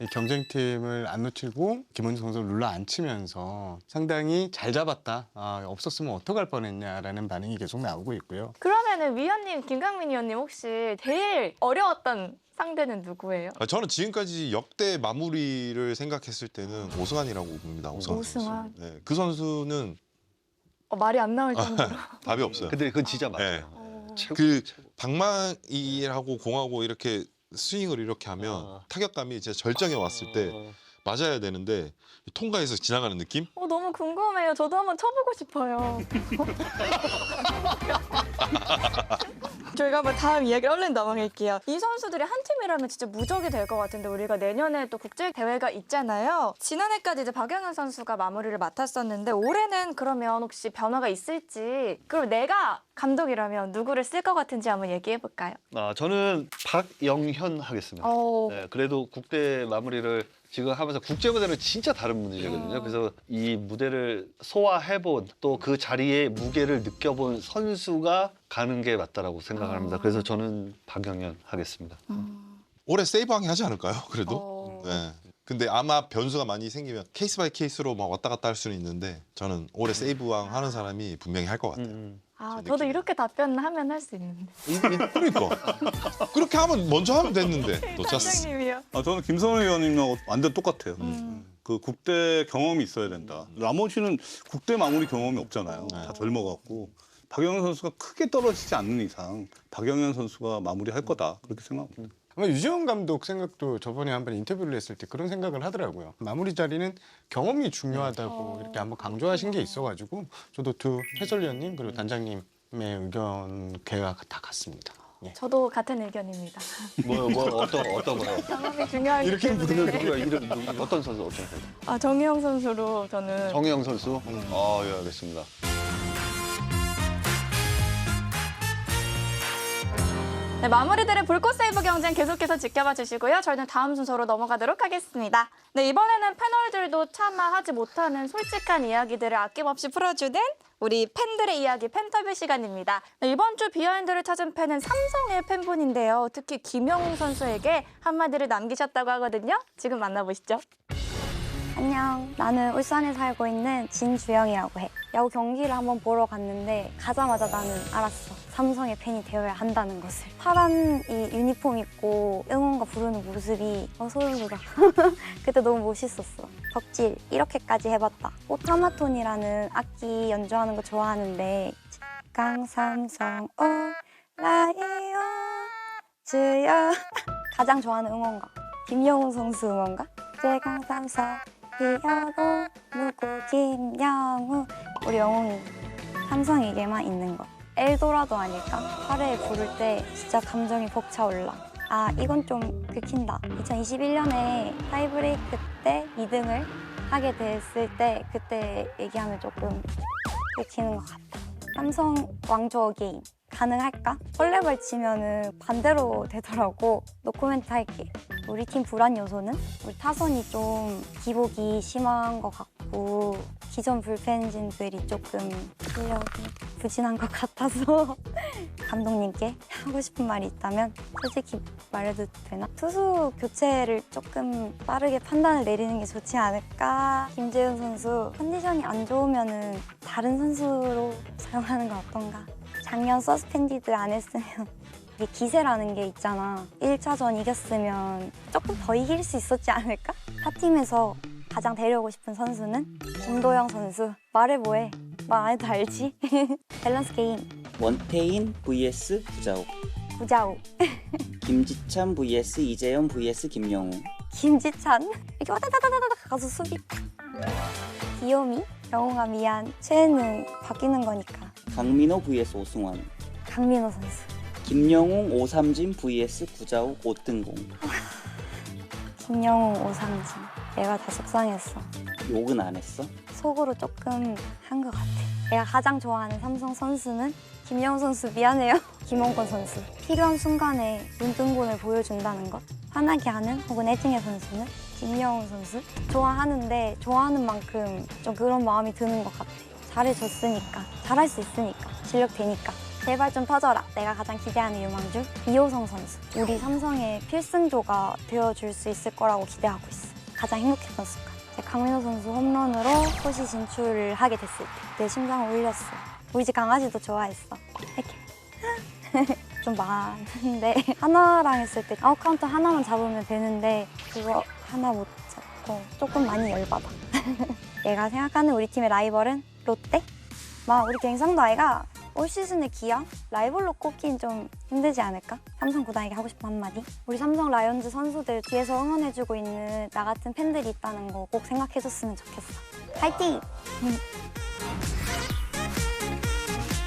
이 경쟁팀을 안 놓치고 김원중 선수를 눌러 앉히면서 상당히 잘 잡았다. 없었으면 어떡할 뻔했냐라는 반응이 계속 나오고 있고요. 그러면은 위원님, 김강민 위원님 혹시 제일 어려웠던 상대는 누구예요? 저는 지금까지 역대 마무리를 생각했을 때는 오승환이라고 봅니다. 오승환 선수. 오승환. 네, 그 선수는 말이 안 나올 정도로. 답이 없어요. 근데 그건 진짜 네. 맞아요. 최고, 그 최고. 방망이하고 공하고 이렇게 스윙을 이렇게 하면 타격감이 진짜 절정에 왔을 때 맞아야 되는데 통과해서 지나가는 느낌? 너무 궁금해요. 저도 한번 쳐보고 싶어요. 저희가 한번 다음 이야기를 얼른 넘어갈게요. 이 선수들이 한 팀이라면 진짜 무적이 될 것 같은데 우리가 내년에 또 국제 대회가 있잖아요. 지난해까지 이제 박영현 선수가 마무리를 맡았었는데 올해는 그러면 혹시 변화가 있을지 그리고 내가 감독이라면 누구를 쓸 것 같은지 한번 얘기해 볼까요? 저는 박영현 하겠습니다. 네, 그래도 국대 마무리를 지금 하면서 국제 무대는 진짜 다른 무대거든요. 그래서 이 무대를 소화해본 또 그 자리의 무게를 느껴본 선수가 가는 게 맞다라고 생각을 합니다. 그래서 저는 박영현 하겠습니다. 올해 세이브왕이 하지 않을까요? 그래도. 네. 근데 아마 변수가 많이 생기면 케이스 바이 케이스로 막 왔다 갔다 할 수는 있는데 저는 올해 세이브왕 하는 사람이 분명히 할 것 같아요. 저도 이렇게 답변하면 할 수 있는데. 그러니까 그렇게 하면 먼저 하면 됐는데 놓쳤어. 단장님이요. 저는 김선우 의원님하고 완전 똑같아요. 그 국대 경험이 있어야 된다. 나머지는 국대 마무리 경험이 없잖아요. 다 젊어갖고. 박영현 선수가 크게 떨어지지 않는 이상 박영현 선수가 마무리할 거다. 그렇게 생각합니다. 아마 유지원 감독 생각도 저번에 한번 인터뷰를 했을 때 그런 생각을 하더라고요. 마무리 자리는 경험이 중요하다고 이렇게 한번 강조하신 게 있어가지고 저도 두 해설위원님 그리고 단장님의 의견 걔가 다 같습니다. 예. 저도 같은 의견입니다. 어떤 거요? 경험이 중요하기 이렇게 때문에. 누가 이름 어떤 선수 어떤 선수? 아, 정희영 선수로 저는 정혜영 선수? 예, 알겠습니다. 네, 마무리들의 불꽃 세이브 경쟁 계속해서 지켜봐 주시고요. 저희는 다음 순서로 넘어가도록 하겠습니다. 네, 이번에는 패널들도 차마 하지 못하는 솔직한 이야기들을 아낌없이 풀어주는 우리 팬들의 이야기 팬터뷰 시간입니다. 네, 이번 주 비하인드를 찾은 팬은 삼성의 팬분인데요. 특히 김영웅 선수에게 한마디를 남기셨다고 하거든요. 지금 만나보시죠. 안녕. 나는 울산에 살고 있는 진주영이라고 해. 야구 경기를 한번 보러 갔는데 가자마자 나는 알았어. 삼성의 팬이 되어야 한다는 것을. 파란 이 유니폼 입고 응원가 부르는 모습이 소름 돋아. 그때 너무 멋있었어. 덕질 이렇게까지 해봤다. 오타마톤이라는 악기 연주하는 거 좋아하는데 강삼성 오라이오 주여 가장 좋아하는 응원가 김영웅 선수 응원가 제강삼성 히어로 누구 김영우 우리 영웅이 삼성에게만 있는 것 엘도라도 아닐까? 8회 부를 때 진짜 감정이 벅차올라 아 이건 좀 긁힌다 2021년에 타이브레이크 때 2등을 하게 됐을 때 그때 얘기하면 조금 긁히는 것 같아 삼성 왕조 게임 가능할까? 헐레벌 치면은 반대로 되더라고. 노코멘트 할게. 우리 팀 불안 요소는? 우리 타선이 좀 기복이 심한 것 같고 기존 불펜진들이 조금 실력이 부진한 것 같아서 감독님께 하고 싶은 말이 있다면 솔직히 말해도 되나? 투수 교체를 조금 빠르게 판단을 내리는 게 좋지 않을까? 김재훈 선수 컨디션이 안 좋으면은 다른 선수로 사용하는 건 어떤가? 작년 서스펜디드 안 했으면 이게 기세라는 게 있잖아. 1차전 이겼으면 조금 더 이길 수 있었지 않을까? 타팀에서 가장 데려오고 싶은 선수는 김도영 선수. 말해 뭐해. 말 안 해도 알지? 밸런스 게임. 원태인 vs 구자욱. 구자욱. 김지찬 vs 이재현 vs 김영우. 김지찬. 이렇게 와다다다다다 가서 수비. 귀요미. 영웅아 미안. 최애는 바뀌는 거니까. 강민호 vs 오승환. 강민호 선수. 김영웅 오삼진 vs 구자욱 오뜬공. 김영웅 오삼진. 내가 다 속상했어. 욕은 안 했어? 속으로 조금 한 것 같아. 내가 가장 좋아하는 삼성 선수는 김영웅 선수 미안해요. 김원권 선수. 필요한 순간에 눈뜬공을 보여준다는 것. 화나게 하는 혹은 애증의 선수는 김영웅 선수. 좋아하는데 좋아하는 만큼 좀 그런 마음이 드는 것 같아. 잘해줬으니까, 잘할 수 있으니까, 실력 되니까. 제발 좀 터져라. 내가 가장 기대하는 유망주 이호성 선수. 우리 삼성의 필승조가 되어줄 수 있을 거라고 기대하고 있어. 가장 행복했던 순간. 강민호 선수 홈런으로 포시 진출을 하게 됐을 때 내 심장을 울렸어. 우리 집 강아지도 좋아했어. 이렇게 좀 많은데 하나랑 했을 때 아웃카운트 하나만 잡으면 되는데 그거 하나 못 잡고 조금 많이 열받아. 내가 생각하는 우리 팀의 라이벌은 롯데? 우리 갱상도 아이가 올 시즌의 기아? 라이벌로 꼽긴 좀 힘들지 않을까? 삼성 구단에게 하고 싶은 한마디? 우리 삼성 라이온즈 선수들 뒤에서 응원해주고 있는 나 같은 팬들이 있다는 거 꼭 생각해줬으면 좋겠어. 파이팅!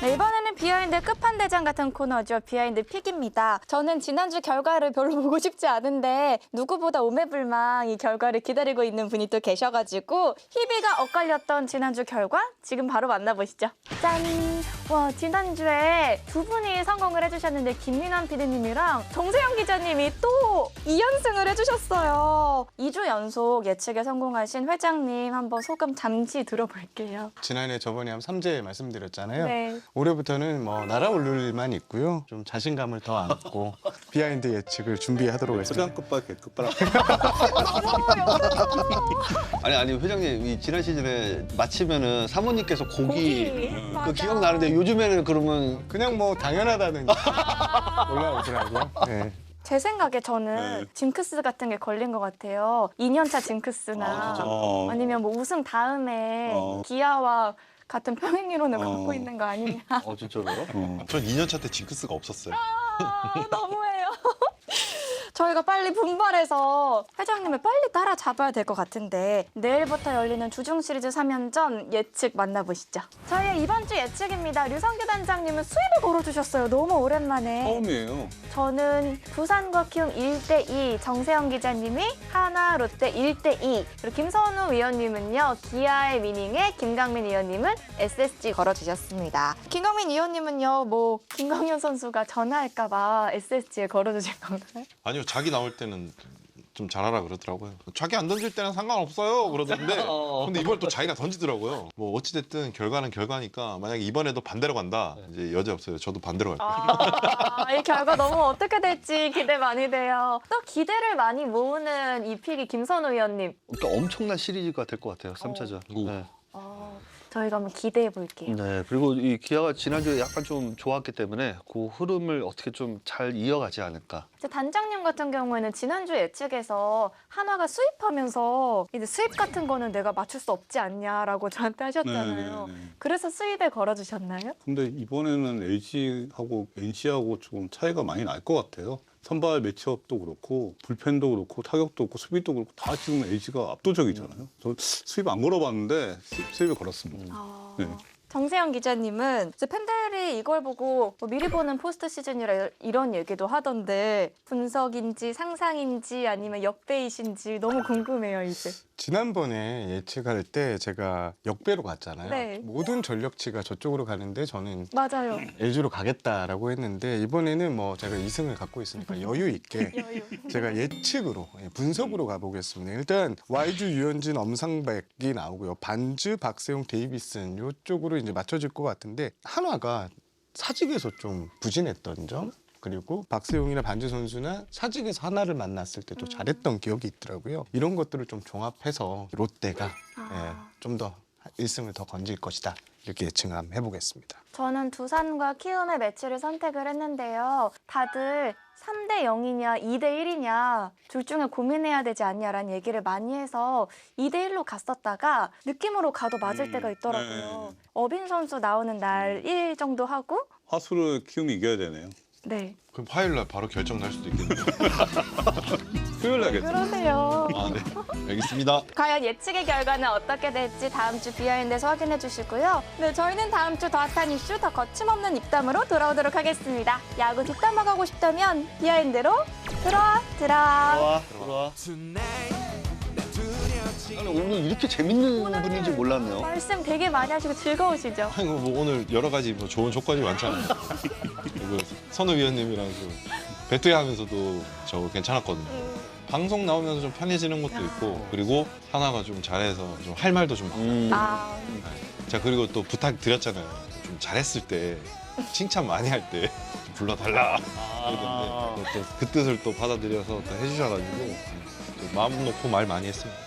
네, 이번에는 비하인드 끝판대장 같은 코너죠. 비하인드 픽입니다. 저는 지난주 결과를 별로 보고 싶지 않은데 누구보다 오매불망 이 결과를 기다리고 있는 분이 또 계셔가지고 희비가 엇갈렸던 지난주 결과 지금 바로 만나보시죠. 짠! 와, 지난주에 두 분이 성공을 해주셨는데 김민환 PD님이랑 정세영 기자님이 또 2연승을 해주셨어요. 2주 연속 예측에 성공하신 회장님 한번 소감 잠시 들어볼게요. 지난해 저번에 한 3제 말씀드렸잖아요. 네. 올해부터는 뭐 날아올 일만 있고요. 좀 자신감을 더 안고 비하인드 예측을 준비하도록 하겠습니다. 소장급발 개급발. 아니 회장님 이 지난 시즌에 마치면은 사모님께서 고기 그 맞아. 기억나는데 요즘에는 그러면 그냥 뭐 당연하다는 올라오더라고요. 네. 제 생각에 저는 네. 징크스 같은 게 걸린 것 같아요. 2년차 징크스나 아니면 뭐 우승 다음에 기아와 같은 평행 이론을 갖고 있는 거 아니냐. 진짜로요? 전 2년차 때 징크스가 없었어요. 너무해요. 저희가 빨리 분발해서 회장님을 빨리 따라잡아야 될 것 같은데 내일부터 열리는 주중 시리즈 3연전 예측 만나보시죠. 저희의 이번 주 예측입니다. 류성규 단장님은 수입을 걸어주셨어요. 너무 오랜만에. 처음이에요. 저는 부산과 키움 1대2, 정세영 기자님이 하나, 롯데 1대2, 그리고 김선우 위원님은요, 기아의 미닝에 김강민 위원님은 SSG 걸어주셨습니다. 김강민 위원님은요, 뭐 김광현 선수가 전화할까 봐 SSG에 걸어주신 건가요? 아니요, 자기 나올 때는 좀 잘하라 그러더라고요. 자기 안 던질 때는 상관없어요 그러던데 근데 이번에 또 자기가 던지더라고요. 뭐 어찌됐든 결과는 결과니까 만약에 이번에도 반대로 간다 이제 여지 없어요. 저도 반대로 갈 거예요. 이 결과 너무 어떻게 될지 기대 많이 돼요. 또 기대를 많이 모으는 이 픽이 김선우 위원님. 그러니까 엄청난 시리즈가 될 것 같아요. 3차전. 네. 저희가 한번 기대해 볼게요. 네, 그리고 이 기아가 지난주에 약간 좀 좋았기 때문에 그 흐름을 어떻게 좀 잘 이어가지 않을까. 단장님 같은 경우에는 지난주 예측에서 한화가 수입하면서 이제 수입 같은 거는 내가 맞출 수 없지 않냐라고 저한테 하셨잖아요. 네네네. 그래서 수입에 걸어주셨나요? 근데 이번에는 LG하고 NC하고 조금 차이가 많이 날 것 같아요. 선발 매치업도 그렇고 불펜도 그렇고 타격도 그렇고 수비도 그렇고 다 지금 LG가 압도적이잖아요. 저 수입 안 걸어봤는데 수입에 걸었습니다. 네. 정세영 기자님은 이제 팬들이 이걸 보고 뭐 미리 보는 포스트 시즌이라 이런 얘기도 하던데 분석인지 상상인지 아니면 역배이신지 너무 궁금해요 이제. 지난번에 예측할 때 제가 역배로 갔잖아요. 네. 모든 전력치가 저쪽으로 가는데 저는 맞아요. LG로 가겠다라고 했는데 이번에는 뭐 제가 2승을 갖고 있으니까 여유 있게 제가 예측으로 분석으로 가보겠습니다. 일단 YG 유현진 엄상백이 나오고요. 반즈 박세용 데이비슨 이쪽으로 이제 맞춰질 것 같은데 한화가 사직에서 좀 부진했던 점 그리고 박세용이나 반지 선수나 사직에서 하나를 만났을 때 또 잘했던 기억이 있더라고요. 이런 것들을 좀 종합해서 롯데가 좀 더 1승을 더 건질 것이다. 이렇게 예측 한번 해보겠습니다. 저는 두산과 키움의 매치를 선택을 했는데요. 다들 3대 0이냐 2대 1이냐 둘 중에 고민해야 되지 않냐라는 얘기를 많이 해서 2대 1로 갔었다가 느낌으로 가도 맞을 때가 있더라고요. 어빈 선수 나오는 날 1 정도 하고 화수를 키움이 이겨야 되네요. 네. 그럼 화요일날 바로 결정 날 수도 있겠네요. 토요일 날겠죠. 그러세요. 아, 네. 알겠습니다. 과연 예측의 결과는 어떻게 될지 다음 주 비하인드에서 확인해 주시고요. 네, 저희는 다음 주 더 핫한 이슈, 더 거침없는 입담으로 돌아오도록 하겠습니다. 야구 뒷담화가고 싶다면 비하인드로 들어와. 아니, 오늘 이렇게 재밌는 분인지 몰랐네요. 말씀 되게 많이 하시고 즐거우시죠? 아니, 뭐 오늘 여러 가지 뭐 좋은 조건이 많잖아요. 그리고 선우 위원님이랑 좀 배틀하면서도 저 괜찮았거든요. 방송 나오면서 좀 편해지는 것도 있고 그리고 하나가 좀 잘해서 좀 할 말도 좀 많고 자 그리고 또 부탁 드렸잖아요. 좀 잘했을 때 칭찬 많이 할 때 불러달라 그러던데 또 그 뜻을 또 받아들여서 또 해주셔가지고 마음 놓고 말 많이 했습니다.